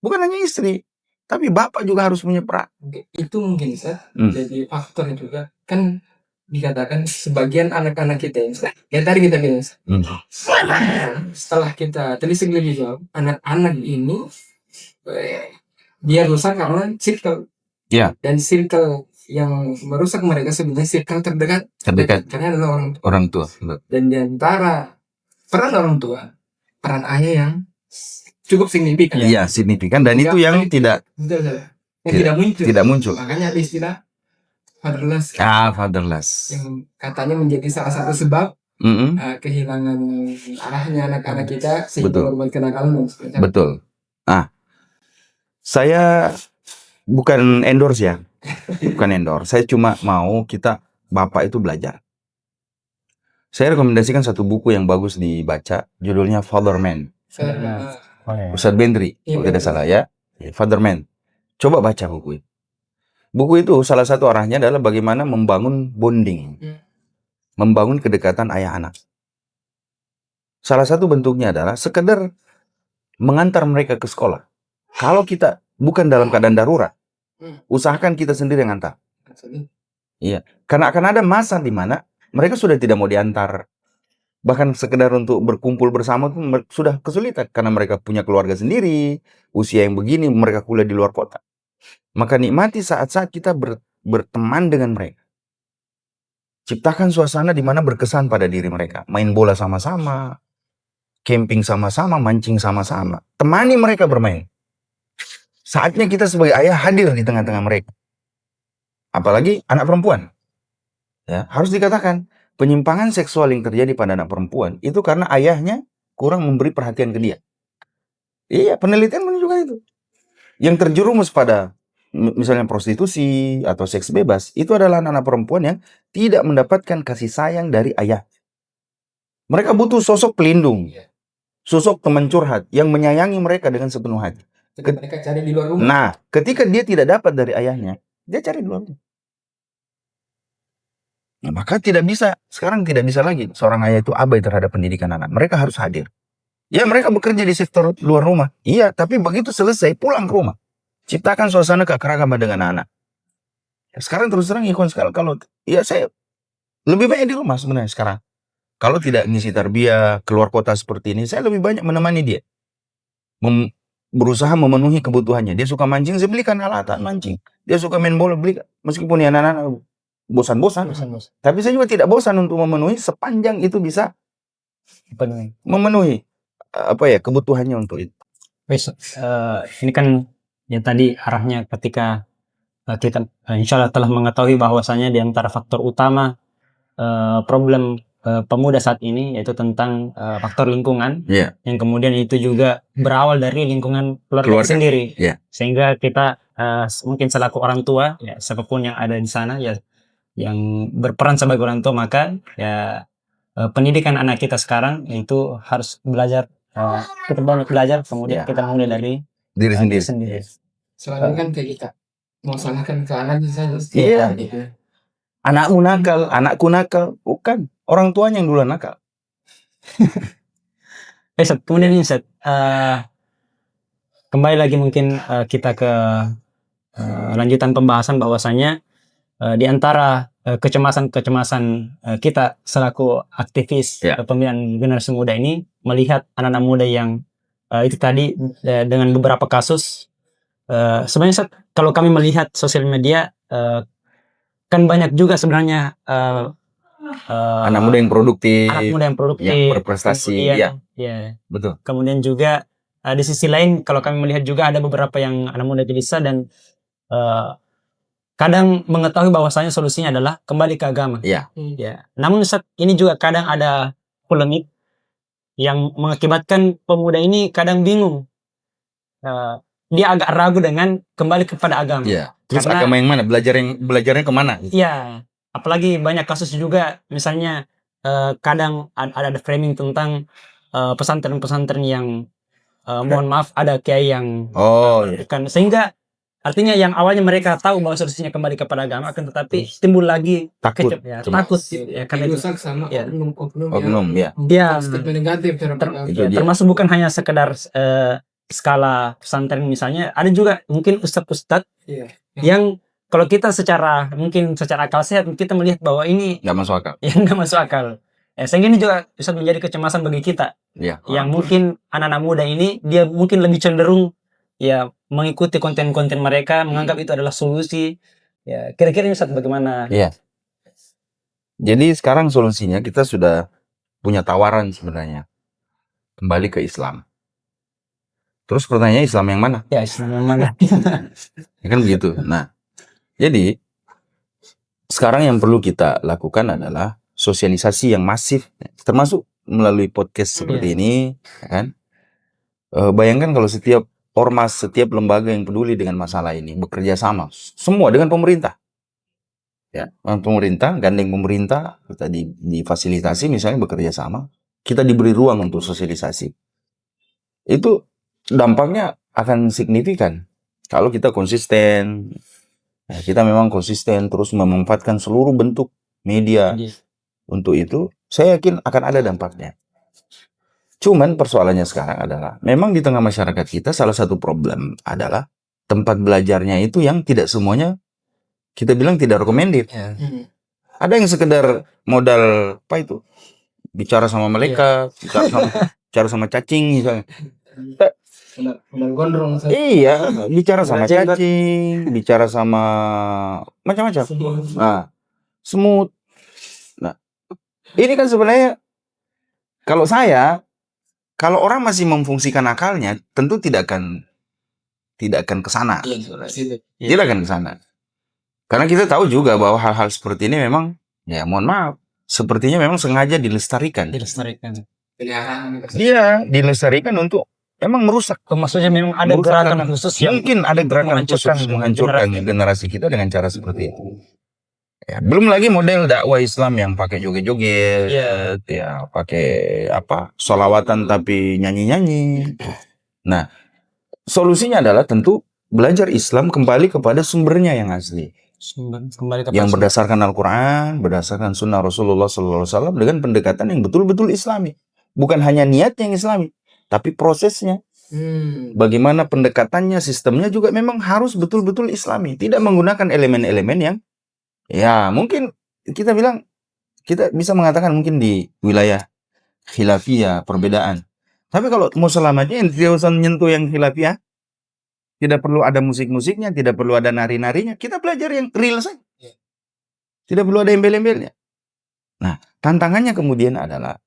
S2: Bukan hanya istri, tapi bapak juga harus punya peran.
S3: Itu mungkin jadi faktor juga. Kan dikatakan sebagian anak-anak kita yang tadi kita bilang setelah kita telisik lebih jauh, anak-anak ini dia rusak karena circle. Dan circle yang merusak mereka sebenarnya circle terdekat karena adalah orang tua. Dan di antara peran orang tua, peran ayah yang cukup signifikan.
S2: Iya, signifikan, dan itu yang tidak muncul.
S3: Makanya ada istilah fatherless.
S2: Fatherless.
S3: Yang katanya menjadi salah satu sebab kehilangan arahnya anak-anak kita sehingga berbuat kenakalan.
S2: Betul. Saya bukan endorse ya. Saya cuma mau kita bapak itu belajar. Saya rekomendasikan satu buku yang bagus dibaca, judulnya Father Man. Ustadz Bendri, kalau tidak salah ya. Father Man. Coba baca buku itu. Buku itu salah satu arahnya adalah bagaimana membangun bonding. Membangun kedekatan ayah anak. Salah satu bentuknya adalah sekedar mengantar mereka ke sekolah. Kalau kita bukan dalam keadaan darurat, usahakan kita sendiri yang antar. Iya, karena akan ada masa di mana mereka sudah tidak mau diantar. Bahkan sekedar untuk berkumpul bersama pun sudah kesulitan karena mereka punya keluarga sendiri, usia yang begini, mereka kuliah di luar kota. Maka nikmati saat-saat kita berteman dengan mereka. Ciptakan suasana di mana berkesan pada diri mereka. Main bola sama-sama, camping sama-sama, mancing sama-sama. Temani mereka bermain. Saatnya kita sebagai ayah hadir di tengah-tengah mereka. Apalagi anak perempuan. Ya, harus dikatakan, penyimpangan seksual yang terjadi pada anak perempuan itu karena ayahnya kurang memberi perhatian ke dia. Iya, penelitian menunjukkan itu. Yang terjerumus pada misalnya prostitusi atau seks bebas, itu adalah anak-anak perempuan yang tidak mendapatkan kasih sayang dari ayah. Mereka butuh sosok pelindung, sosok teman curhat yang menyayangi mereka dengan sepenuh hati.
S3: Mereka cari di luar rumah.
S2: Nah, ketika dia tidak dapat dari ayahnya, dia cari di luar rumah. Nah, maka sekarang tidak bisa lagi seorang ayah itu abai terhadap pendidikan anak. Mereka harus hadir. Ya mereka bekerja di sektor luar rumah. Iya, tapi begitu selesai pulang ke rumah. Ciptakan suasana keakraban dengan anak. Sekarang terus terang ikhwan sekarang kalau ya saya lebih banyak di rumah sebenarnya sekarang. Kalau tidak ngisi tarbiyah keluar kota seperti ini, saya lebih banyak menemani dia. Berusaha memenuhi kebutuhannya. Dia suka mancing, saya belikan alatan mancing. Dia suka main bola, beli. Meskipun ya anak-anak bosan-bosan. Tapi saya juga tidak bosan untuk memenuhi sepanjang itu bisa memenuhi kebutuhannya untuk itu.
S1: Ini kan yang tadi arahnya ketika kita insya Allah telah mengetahui bahwasanya di antara faktor utama problem pemuda saat ini yaitu tentang faktor lingkungan, yang kemudian itu juga berawal dari lingkungan keluarga sendiri, sehingga kita mungkin selaku orang tua ya siapapun yang ada di sana ya yang berperan sebagai orang tua, maka ya pendidikan anak kita sekarang itu harus belajar, kita banyak belajar, kemudian kita mulai dari
S2: diri sendiri.
S3: Selalu kan kayak kita mau salahkan ke anaknya saja.
S2: Iya. Anakmu nakal, anakku nakal, bukan orang tuanya yang duluan nakal.
S1: Kemudian Ustaz, kembali lagi mungkin kita ke lanjutan pembahasan bahwasanya di antara kecemasan-kecemasan kita selaku aktivis pembinaan generasi muda ini melihat anak-anak muda yang itu tadi dengan beberapa kasus. Sebenarnya kalau kami melihat sosial media kan banyak juga sebenarnya
S2: anak muda yang produktif,
S1: yang
S2: berprestasi, betul.
S1: Kemudian juga di sisi lain kalau kami melihat juga ada beberapa yang anak muda gelisah dan kadang mengetahui bahwasanya solusinya adalah kembali ke agama. Namun ini juga kadang ada polemik yang mengakibatkan pemuda ini kadang bingung. Dia agak ragu dengan kembali kepada agama.
S2: Terus karena, agama yang mana? Belajarnya kemana?
S1: Iya. Apalagi banyak kasus juga, misalnya kadang ada framing tentang pesantren-pesantren yang mohon maaf ada kiai yang kan, sehingga artinya yang awalnya mereka tahu bahwa solusinya kembali kepada agama, akan tetapi timbul lagi takut karena itu
S3: sama
S2: oknum
S3: negatif
S1: termasuk bukan hanya sekedar skala pesantren misalnya, ada juga mungkin ustadz-ustadz yang kalau kita secara akal sehat kita melihat bahwa ini
S2: nggak masuk akal.
S1: Nggak masuk akal. Sehingga ini juga bisa menjadi kecemasan bagi kita. Yang mungkin anak-anak muda ini dia mungkin lebih cenderung mengikuti konten-konten mereka, menganggap itu adalah solusi. Kira-kira ini bagaimana?
S2: Jadi sekarang solusinya kita sudah punya tawaran sebenarnya. Kembali ke Islam. Terus pertanyaannya Islam yang mana?
S1: Islam yang mana?
S2: Ya kan begitu. Nah, jadi sekarang yang perlu kita lakukan adalah sosialisasi yang masif, termasuk melalui podcast seperti ini, kan? Bayangkan kalau setiap ormas, setiap lembaga yang peduli dengan masalah ini bekerja sama, semua dengan pemerintah. Pemerintah, gandeng pemerintah, kita difasilitasi misalnya bekerja sama, kita diberi ruang untuk sosialisasi. Itu dampaknya akan signifikan kalau kita konsisten. Kita memang konsisten terus memanfaatkan seluruh bentuk media untuk itu, saya yakin akan ada dampaknya. Cuman persoalannya sekarang adalah memang di tengah masyarakat kita salah satu problem adalah tempat belajarnya itu yang tidak semuanya kita bilang tidak recommended. Ada yang sekedar modal bicara sama malaikat, bicara sama cacing misalnya.
S3: Gondrong.
S2: Iya, bicara sama cacing, bicara sama macam-macam. Nah, semut. Nah, ini kan sebenarnya kalau orang masih memfungsikan akalnya, tentu tidak akan ke sana. Tidak akan ke sana. Karena kita tahu juga bahwa hal-hal seperti ini memang, mohon maaf, sepertinya memang sengaja dilestarikan. Dia dilestarikan untuk emang merusak.
S1: Maksudnya memang ada gerakan khusus yang
S2: mungkin ada gerakan khusus menghancurkan generasi kita dengan cara seperti itu. Belum lagi model dakwah Islam yang pakai joget-joget, pakai sholawatan tapi nyanyi-nyanyi. Nah, solusinya adalah tentu belajar Islam kembali kepada sumbernya yang asli. Yang berdasarkan Al-Quran, berdasarkan Sunnah Rasulullah SAW dengan pendekatan yang betul-betul Islami. Bukan hanya niat yang Islami, tapi prosesnya, bagaimana pendekatannya, sistemnya juga memang harus betul-betul Islami, tidak menggunakan elemen-elemen yang ya mungkin kita bilang, kita bisa mengatakan mungkin di wilayah khilafiyah perbedaan. Tapi kalau mau selamanya tidak usah menyentuh yang khilafiyah, tidak perlu ada musik-musiknya, tidak perlu ada nari-narinya, kita belajar yang real saja. Tidak perlu ada embel-embelnya. Nah, tantangannya kemudian adalah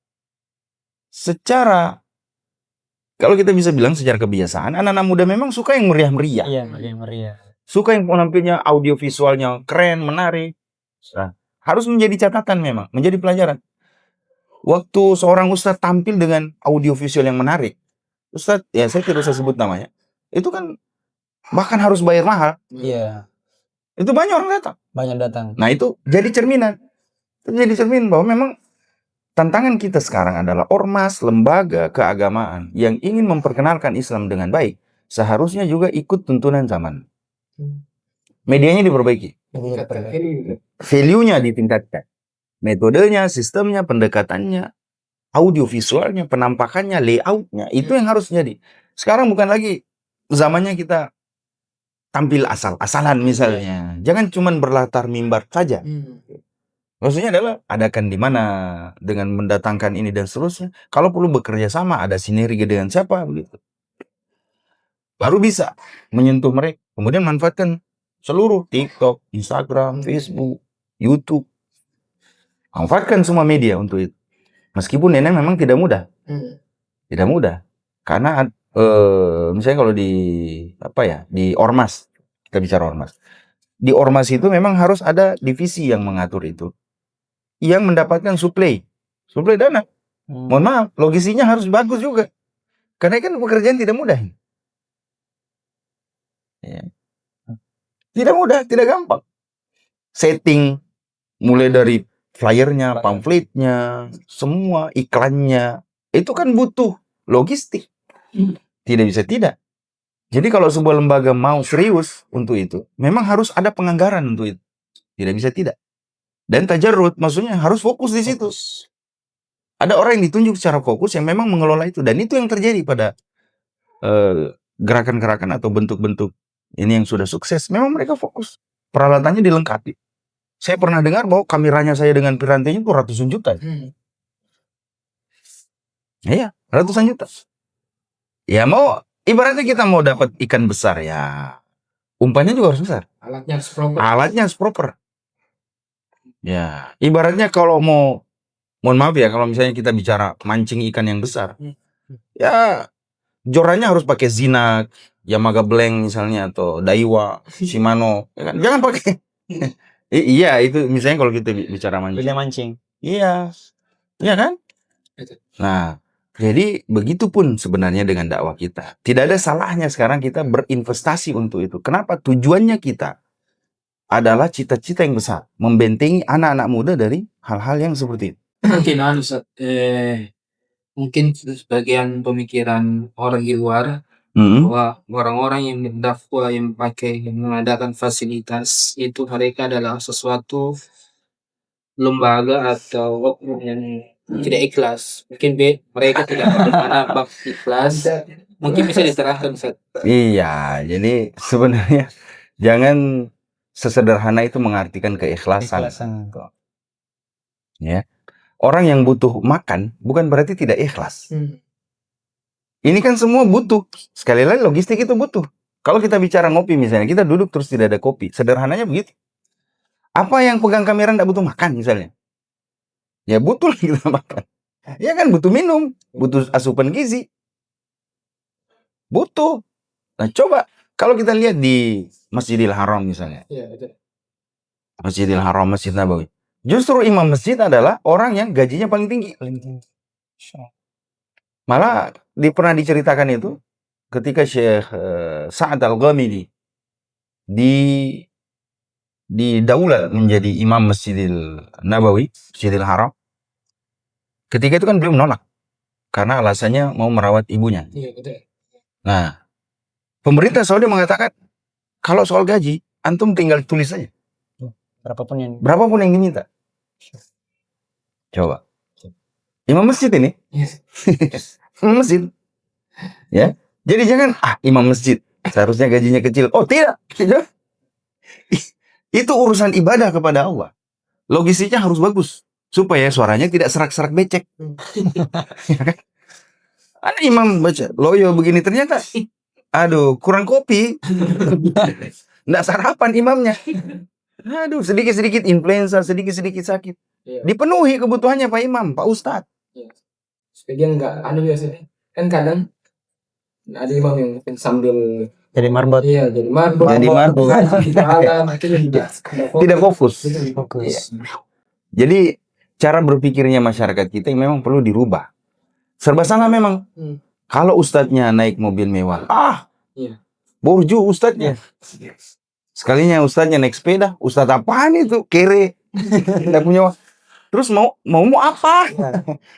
S2: secara, kalau kita bisa bilang secara kebiasaan, anak-anak muda memang suka yang meriah-meriah.
S1: Iya, meriah.
S2: Suka yang penampilnya audio visualnya keren, menarik. Nah, harus menjadi catatan memang, menjadi pelajaran. Waktu seorang ustadz tampil dengan audio visual yang menarik, ustadz, ya saya tidak usah sebut namanya, itu kan bahkan harus bayar mahal.
S1: Iya.
S2: Itu banyak orang datang.
S1: Banyak datang.
S2: Nah itu jadi cerminan. Itu jadi cermin bahwa memang tantangan kita sekarang adalah ormas, lembaga keagamaan yang ingin memperkenalkan Islam dengan baik, seharusnya juga ikut tuntunan zaman. Medianya diperbaiki. Value-nya ditingkatkan. Metodenya, sistemnya, pendekatannya, audio visualnya, penampakannya, layoutnya, itu yang harus jadi. Sekarang bukan lagi zamannya kita tampil asal-asalan misalnya. Jangan cuman berlatar mimbar saja. Maksudnya adalah adakan di mana dengan mendatangkan ini dan seterusnya. Kalau perlu bekerja sama, ada sinergi dengan siapa begitu. Baru bisa menyentuh mereka. Kemudian manfaatkan seluruh TikTok, Instagram, Facebook, YouTube. Manfaatkan semua media untuk itu. Meskipun ini memang tidak mudah. Tidak mudah. Karena misalnya kalau di ormas, kita bicara ormas. Di ormas itu memang harus ada divisi yang mengatur itu, yang mendapatkan suplai dana. Mohon maaf, logistiknya harus bagus juga. Karena kan pekerjaan tidak mudah. Ya. Tidak mudah, tidak gampang. Setting, mulai dari flyernya, pamfletnya, semua iklannya, itu kan butuh logistik. Tidak bisa tidak. Jadi kalau sebuah lembaga mau serius untuk itu, memang harus ada penganggaran untuk itu. Tidak bisa tidak. Dan tajarrud, maksudnya harus fokus di situ. Ada orang yang ditunjuk secara fokus yang memang mengelola itu. Dan itu yang terjadi pada gerakan-gerakan atau bentuk-bentuk ini yang sudah sukses. Memang mereka fokus. Peralatannya dilengkapi. Saya pernah dengar bahwa kameranya saya dengan pirantenya itu ratusan juta. Iya, ratusan juta. Ya mau, ibaratnya kita mau dapat ikan besar ya, umpannya juga harus besar. Alatnya harus proper. Ya, ibaratnya kalau mohon maaf ya, kalau misalnya kita bicara mancing ikan yang besar, ya jorannya harus pakai Zinak, Yamaga Blank misalnya, atau Daiwa, Shimano, ya kan? Jangan pakai. Iya, itu misalnya kalau kita bicara mancing. Iya, iya kan? Nah, jadi begitupun sebenarnya dengan dakwah kita. Tidak ada salahnya sekarang kita berinvestasi untuk itu. Kenapa? Tujuannya kita adalah cita-cita yang besar, membentengi anak-anak muda dari hal-hal yang seperti itu.
S4: Mungkin sebagian pemikiran orang di luar bahwa orang-orang yang berdakwah, yang mengadakan fasilitas itu mereka adalah sesuatu lembaga atau oknum yang tidak ikhlas. Mungkin mereka tidak bagaimana bab ikhlas. Mungkin bisa diterangkan, Ustaz.
S2: Iya, jadi sebenarnya jangan sesederhana itu mengartikan keikhlasan. Ya. Orang yang butuh makan bukan berarti tidak ikhlas. Ini kan semua butuh. Sekali lagi logistik itu butuh. Kalau kita bicara ngopi misalnya, kita duduk terus tidak ada kopi. Sederhananya begitu. Apa yang pegang kamera tidak butuh makan misalnya? Ya butuh kita makan. Ya kan butuh minum, butuh asupan gizi. Butuh. Nah coba kalau kita lihat di Masjidil Haram misalnya. Masjidil Haram, Masjid Nabawi. Justru imam masjid adalah orang yang gajinya paling tinggi. Malah pernah diceritakan itu ketika Syekh Sa'ad Al-Ghamidi didaulat menjadi imam Masjidil Nabawi, Masjidil Haram. Ketika itu kan beliau menolak karena alasannya mau merawat ibunya. Nah, pemerintah Saudi mengatakan kalau soal gaji antum tinggal tulis saja. Berapapun yang diminta. Coba. Imam masjid ini. Imam masjid. Ya. Jadi jangan imam masjid seharusnya gajinya kecil. Oh, tidak. Itu urusan ibadah kepada Allah. Logistiknya harus bagus supaya suaranya tidak serak-serak becek. Ya kan? Ada imam baca loyo begini ternyata aduh kurang kopi. Nggak sarapan imamnya. Aduh, sedikit-sedikit influenza, sedikit-sedikit sakit.
S3: Iya.
S2: Dipenuhi kebutuhannya Pak Imam, Pak Ustadz.
S3: Supaya dia nggak biasanya. Kan kadang ada imam yang mungkin sambil
S1: Jadi marbot.
S3: iya jadi marbot.
S2: Tidak fokus.
S1: Fokus.
S2: Jadi cara berpikirnya masyarakat kita yang memang perlu dirubah. Serba salah memang. Kalau ustadznya naik mobil mewah,
S3: Iya.
S2: borju ustadznya. Sekalinya ustadznya naik sepeda, ustadz apaan itu? Kere. Tidak punya. Terus mau apa?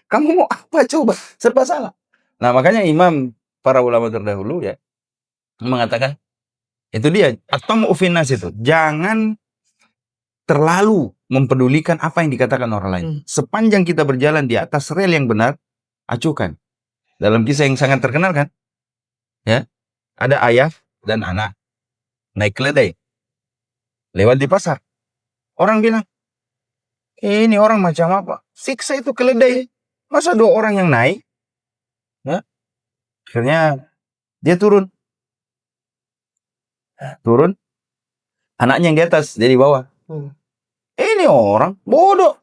S2: Kamu mau apa coba? Serba salah. Nah, makanya imam para ulama terdahulu ya mengatakan itu dia atom ufinas itu. Jangan terlalu mempedulikan apa yang dikatakan orang lain. Sepanjang kita berjalan di atas rel yang benar, acuhkan. Dalam kisah yang sangat terkenal kan? Ya. Ada ayah dan anak naik keledai. Lewat di pasar. Orang bilang, ini orang macam apa? Siksa itu keledai. Masa 2 orang yang naik? Ya. Akhirnya dia turun. Anaknya yang di atas, dia di bawah. Ini orang bodoh.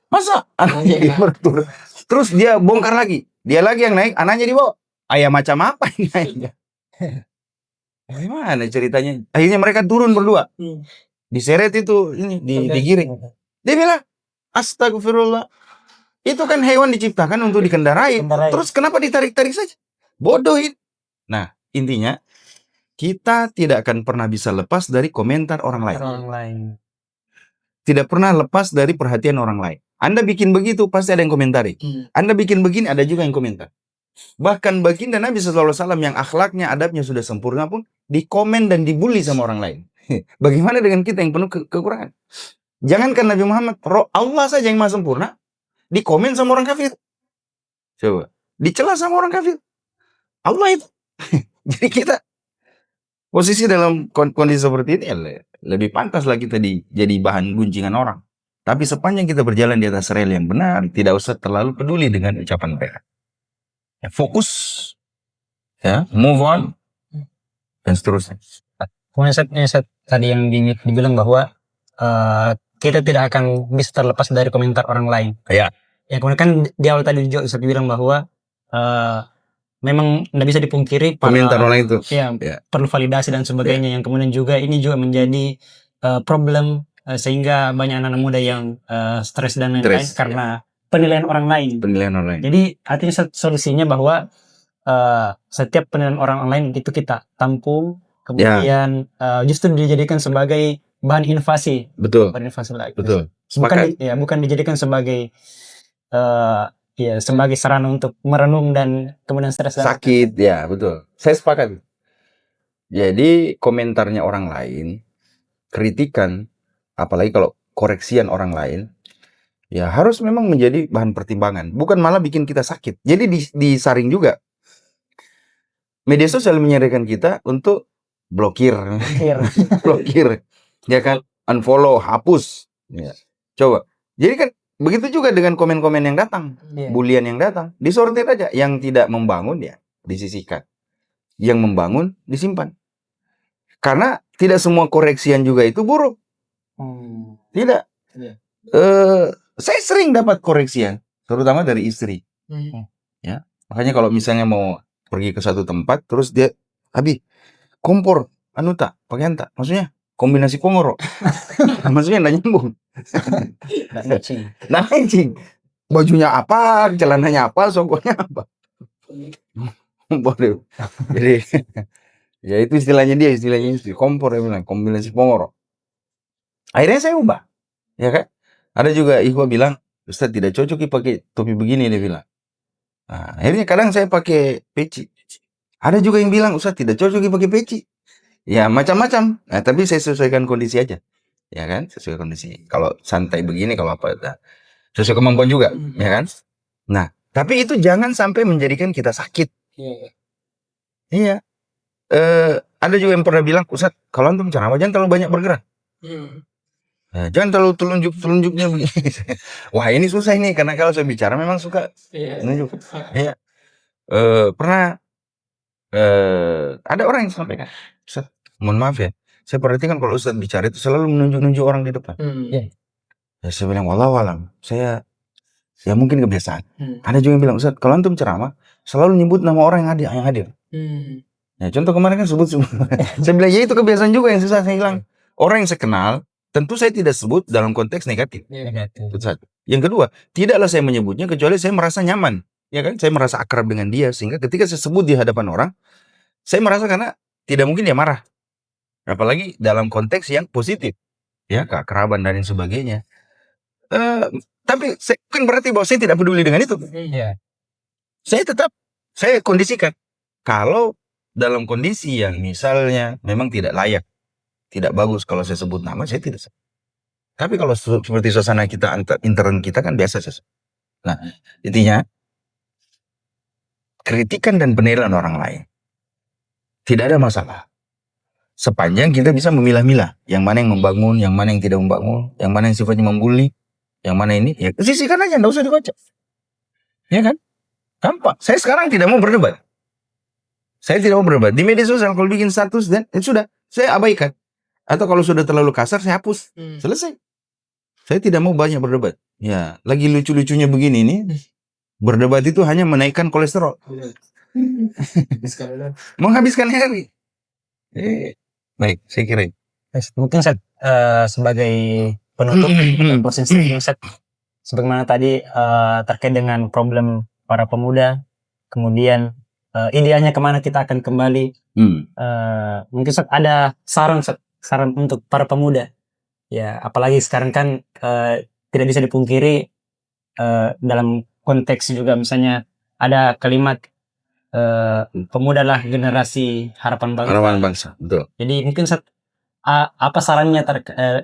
S2: Masa anaknya di bawah turun? Terus dia bongkar lagi. Dia lagi yang naik, anaknya di bawah. Ayah macam apa yang naiknya? Gimana ceritanya? Akhirnya mereka turun berdua. Diseret itu, digiring. Dia bilang, astagfirullah. Itu kan hewan diciptakan untuk dikendarai. Terus kenapa ditarik-tarik saja? Bodoh itu. Nah, intinya, kita tidak akan pernah bisa lepas dari komentar orang lain. Tidak pernah lepas dari perhatian orang lain. Anda bikin begitu, pasti ada yang komentari. Anda bikin begini, ada juga yang komentar. Bahkan baginda Nabi SAW yang akhlaknya, adabnya sudah sempurna pun, dikomen dan dibully sama orang lain. Bagaimana dengan kita yang penuh kekurangan? Jangankan Nabi Muhammad, Allah saja yang maha sempurna, dikomen sama orang kafir. Coba, dicela sama orang kafir. Allah itu. Jadi kita posisi dalam kondisi seperti ini lebih pantas lah kita jadi bahan gunjingan orang. Tapi sepanjang kita berjalan di atas rel yang benar, tidak usah terlalu peduli dengan ucapan mereka. Ya, fokus, ya, move on, dan seterusnya.
S1: Kemudian tadi yang dibilang bahwa kita tidak akan bisa terlepas dari komentar orang lain.
S2: Ya.
S1: Ya kemudian kan di awal tadi juga Ustaz bilang bahwa memang tidak bisa dipungkiri
S2: komentar orang itu.
S1: Ya, perlu validasi dan sebagainya. Yang kemudian juga ini juga menjadi problem sehingga banyak anak-anak muda yang stres dan lain-lain karena penilaian orang lain. Jadi artinya solusinya bahwa setiap penilaian orang lain itu kita tampung, kemudian justru dijadikan sebagai bahan inovasi.
S2: Betul.
S1: Bahan inovasi lagi.
S2: Betul.
S1: Bukan dijadikan sebagai sebagai sarana untuk merenung dan kemudian stres dan
S2: sakit. Ya, betul. Saya sepakat. Jadi komentarnya orang lain, kritikan, apalagi kalau koreksian orang lain, ya harus memang menjadi bahan pertimbangan, bukan malah bikin kita sakit. Jadi disaring juga. Media sosial menyarankan kita untuk blokir, ya kan, unfollow, hapus. Ya. Coba. Jadi kan begitu juga dengan komen-komen yang datang, bulian yang datang, disortir aja. Yang tidak membangun ya disisihkan, yang membangun disimpan. Karena tidak semua koreksian juga itu buruk. Tidak. Saya sering dapat koreksian, terutama dari istri. Ya, makanya kalau misalnya mau pergi ke satu tempat, terus dia, Abi, kompor, pakai anta, maksudnya kombinasi pongoro, maksudnya nggak nyambung, nggak matching, bajunya apa, celananya apa, songkoknya apa, boleh. Jadi, ya itu istilahnya istri, kompor, dia bilang kombinasi pongoro. Akhirnya saya ubah, ya kan? Ada juga ikhwah bilang, Ustaz tidak cocok pakai topi begini, dia bilang. Nah, akhirnya kadang saya pakai peci. Ada juga yang bilang, Ustaz tidak cocok pakai peci. Ya macam-macam. Nah, tapi saya sesuaikan kondisi aja. Ya kan, sesuai kondisi. Kalau santai begini, kalau apa, sesuai kemampuan juga, ya kan? Nah, tapi itu jangan sampai menjadikan kita sakit.
S3: Iya.
S2: Iya. Ada juga yang pernah bilang, Ustaz, kalau antum ceramah jangan terlalu banyak bergerak. Jangan terlalu telunjuknya begini. Wah, ini susah ini karena kalau saya bicara memang suka
S3: Iya.
S2: nunjuk. Iya. Pernah ada orang yang sampaikan, Ustaz, mohon maaf ya, saya perhatikan kalau Ustaz bicara itu selalu menunjuk-nunjuk orang di depan. Ya, saya bilang, wallahu alam, saya ya mungkin kebiasaan. Ada juga yang bilang, Ustaz, kalau antum ceramah selalu nyebut nama orang yang hadir. Ya, contoh kemarin kan sebut semua. Saya bilang, ya itu kebiasaan juga yang susah. Saya bilang, orang yang saya kenal tentu saya tidak sebut dalam konteks negatif. Itu satu. Yang kedua, tidaklah saya menyebutnya kecuali saya merasa nyaman. Ya kan, saya merasa akrab dengan dia sehingga ketika saya sebut di hadapan orang, saya merasa karena tidak mungkin dia marah. Apalagi dalam konteks yang positif, ya, keakraban dan lain sebagainya. Tapi kan berarti bahwa saya tidak peduli dengan itu. Saya kondisikan. Kalau dalam kondisi yang misalnya memang tidak layak, tidak bagus kalau saya sebut nama, saya tidak sebut. Tapi kalau seperti suasana kita intern kita kan biasa saja. Nah, intinya kritikan dan penilaian orang lain tidak ada masalah. Sepanjang kita bisa memilah-milah yang mana yang membangun, yang mana yang tidak membangun, yang mana yang sifatnya membuli, yang mana ini, ya sisihkan aja, enggak usah dibaca. Ya kan? Gampang. Saya sekarang tidak mau berdebat. Saya tidak mau berdebat. Di media sosial kalau bikin status dan sudah, saya abaikan. Atau kalau sudah terlalu kasar, saya hapus. Selesai. Saya tidak mau banyak berdebat. Ya, lagi lucu-lucunya begini nih. Berdebat itu hanya menaikkan kolesterol. Menghabiskan hari. Baik, saya kira.
S1: Mungkin Ustaz, sebagai penutup proses Ustaz, sebagaimana tadi terkait dengan problem para pemuda, kemudian idealnya kemana kita akan kembali. Mungkin Ustaz ada saran untuk para pemuda. Ya, apalagi sekarang kan tidak bisa dipungkiri dalam konteks juga misalnya ada kalimat pemuda lah generasi harapan bangsa.
S2: Harapan bangsa, betul.
S1: Jadi mungkin apa sarannya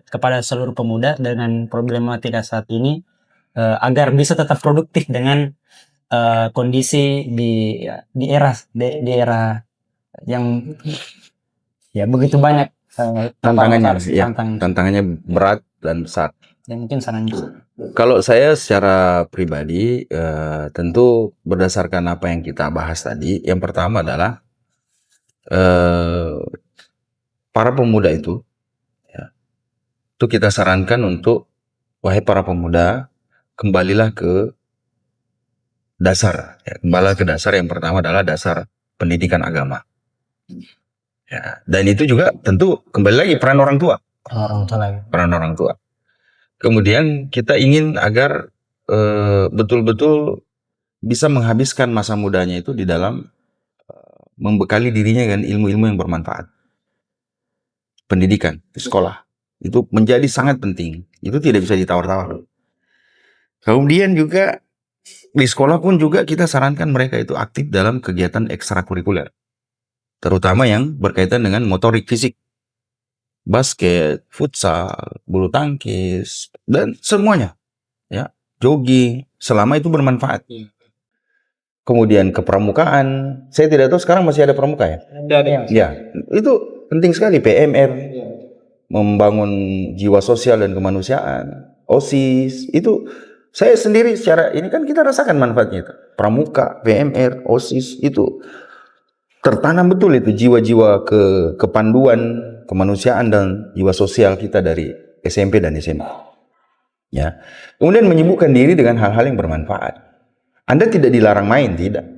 S1: kepada seluruh pemuda dengan problematika saat ini agar bisa tetap produktif dengan kondisi di era yang ya begitu banyak
S2: tantangannya berat dan besar.
S1: Dan mungkin sarannya.
S2: Kalau saya secara pribadi tentu berdasarkan apa yang kita bahas tadi, yang pertama adalah para pemuda itu kita sarankan untuk, wahai para pemuda, kembalilah ke dasar. Ya, kembalilah ke dasar. Yang pertama adalah dasar pendidikan agama. Ya, dan itu juga tentu kembali lagi peran orang tua. Peran orang tua. Kemudian kita ingin agar betul-betul bisa menghabiskan masa mudanya itu di dalam membekali dirinya dengan ilmu-ilmu yang bermanfaat. Pendidikan di sekolah itu menjadi sangat penting. Itu tidak bisa ditawar-tawar. Kemudian juga di sekolah pun juga kita sarankan mereka itu aktif dalam kegiatan ekstrakurikuler, terutama yang berkaitan dengan motorik fisik, basket, futsal, bulu tangkis, dan semuanya, ya, jogging, selama itu bermanfaat. Kemudian kepramukaan, saya tidak tahu sekarang masih ada pramuka ya? Ya, itu penting sekali. PMR, membangun jiwa sosial dan kemanusiaan, OSIS, itu saya sendiri secara ini kan kita rasakan manfaatnya itu. Pramuka, PMR, OSIS itu tertanam betul itu jiwa-jiwa kepanduan, kemanusiaan dan jiwa sosial kita dari SMP dan SMA. Ya. Kemudian menyibukkan diri dengan hal-hal yang bermanfaat. Anda tidak dilarang main, tidak.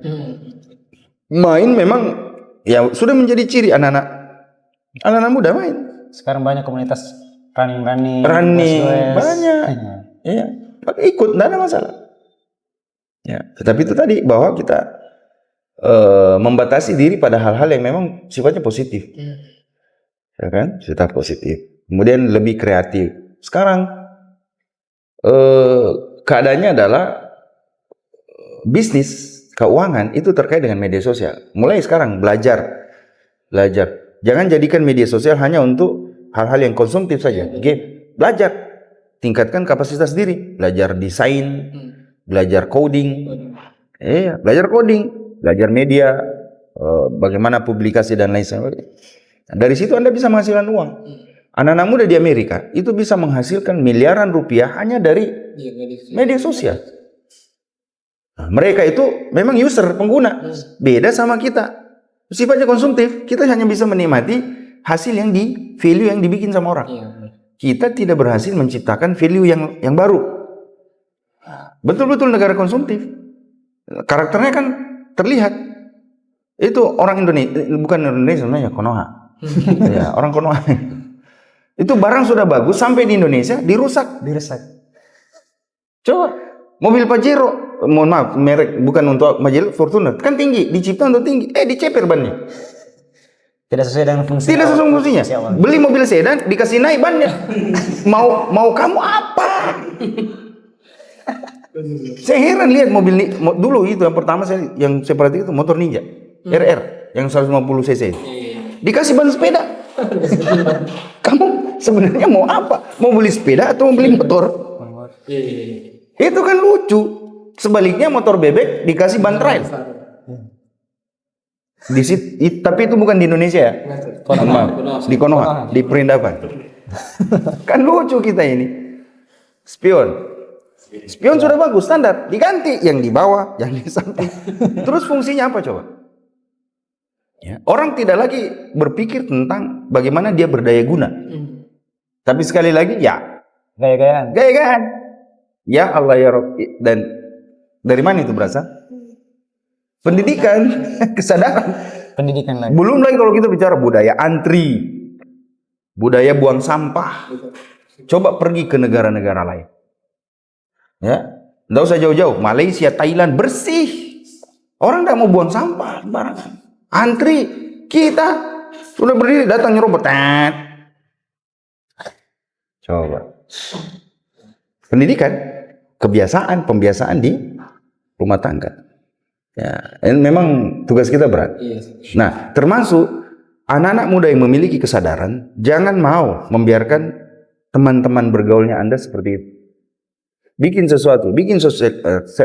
S2: Main memang ya sudah menjadi ciri anak-anak muda main.
S1: Sekarang banyak komunitas running
S2: banyak. Iya, ikut, tidak ada masalah. Ya, tetapi itu tadi bahwa kita membatasi diri pada hal-hal yang memang sifatnya positif. Ya kan? Sifat positif. Kemudian lebih kreatif. Sekarang keadaannya adalah bisnis, keuangan itu terkait dengan media sosial. Mulai sekarang belajar. Jangan jadikan media sosial hanya untuk hal-hal yang konsumtif saja. Belajar, tingkatkan kapasitas diri, belajar desain, belajar coding. Belajar coding. belajar media, bagaimana publikasi dan lain sebagainya. Dari situ Anda bisa menghasilkan uang. Anak-anak muda di Amerika itu bisa menghasilkan miliaran rupiah hanya dari media sosial. Nah, mereka itu memang user, pengguna. Beda sama kita. Sifatnya konsumtif. Kita hanya bisa menikmati hasil value yang dibikin sama orang. Kita tidak berhasil menciptakan value yang baru. Betul-betul negara konsumtif. Karakternya kan terlihat. Itu orang Indonesia, bukan Indonesia sebenarnya, Konoha. Ya, orang Konoha. Itu barang sudah bagus sampai di Indonesia dirusak. Coba mobil Pajero, mohon maaf, merek bukan untuk Pajero, Fortuner, kan tinggi, dicipta untuk tinggi, diceper bannya.
S1: Tidak sesuai dengan fungsi.
S2: Tidak sesuai fungsinya. Beli mobil sedan dikasih naik bannya. Mau kamu apa? Saya heran lihat mobil ini dulu itu yang pertama yang saya perhatikan itu motor Ninja RR yang 150 cc. Dikasih ban sepeda. Kamu sebenarnya mau apa? Mau beli sepeda atau mau beli motor? Itu kan lucu. Sebaliknya motor bebek dikasih ban trail. Tapi itu bukan di Indonesia ya. Di Konoha, di Perindapan. Kan lucu kita ini. Spion sudah bagus, standar, diganti yang di bawah, yang di samping. Terus fungsinya apa coba? Ya, orang tidak lagi berpikir tentang bagaimana dia berdaya guna. Tapi sekali lagi ya gaya-gayaan. Ya Allah ya Rabb. Dan dari mana itu berasal? Pendidikan, kesadaran.
S1: Pendidikan lagi.
S2: Belum lagi kalau kita bicara budaya antri, budaya buang sampah. Coba pergi ke negara-negara lain. Ya, nggak usah jauh-jauh. Malaysia, Thailand bersih. Orang nggak mau buang sampah sembarangan. Antri, kita sudah berdiri datang nyerobot. Coba. Pendidikan, pembiasaan di rumah tangga. Ya, ini memang tugas kita berat. Nah, termasuk anak-anak muda yang memiliki kesadaran, jangan mau membiarkan teman-teman bergaulnya Anda seperti itu. Bikin sesuatu,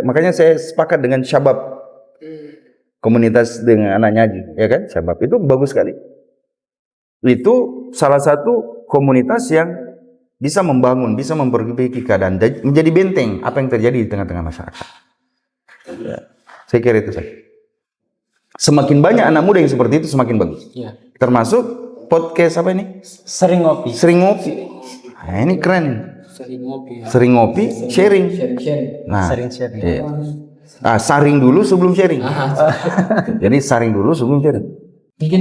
S2: makanya saya sepakat dengan Syabab, komunitas dengan anak nyaji, ya kan? Syabab itu bagus sekali. Itu salah satu komunitas yang bisa membangun, bisa memperbaiki keadaan, menjadi benteng apa yang terjadi di tengah-tengah masyarakat. Ya, saya kira itu saja. Semakin banyak anak muda yang seperti itu, semakin bagus.
S3: Ya.
S2: Termasuk podcast apa ini?
S1: Sering ngopi.
S2: Nah, ini keren ini. Sering ngopi, sharing. Nah,
S1: Sering sharing.
S2: iya. Saring dulu sebelum sharing. Jadi saring dulu sebelum sharing.
S3: Mungkin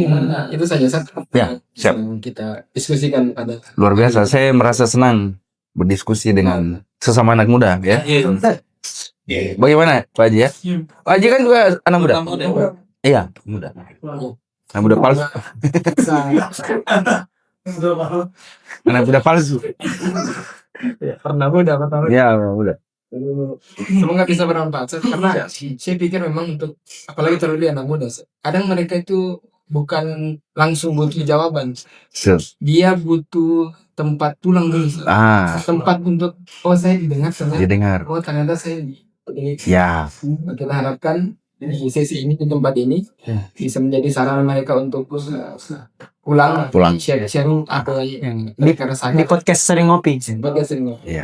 S3: itu saja Sat.
S2: Ya, siap.
S3: Yang kita diskusikan pada
S2: Luar biasa, saya merasa senang berdiskusi dengan sesama anak muda ya. Bagaimana Pak Haji ya? Pak Haji kan juga anak muda. Iya, muda. Anak muda palsu. Anak muda palsu.
S3: pernah muda.
S2: Ya, anak muda.
S3: Semoga bisa bermanfaat Sat. Karena saya pikir memang untuk apalagi terlebih anak muda Sat. Kadang mereka itu bukan langsung butuh jawaban. Dia butuh tempat tulang dulu Sat. Tempat untuk saya didengar ternyata.
S2: Didengar.
S3: Ternyata saya
S2: Ya.
S3: kita harapkan di sesi ini di tempat ini bisa menjadi sarana mereka untuk pulang. Sharing apa yang mereka rasakan
S1: Di podcast sering ngopi.
S3: Podcast ini.
S2: Iya.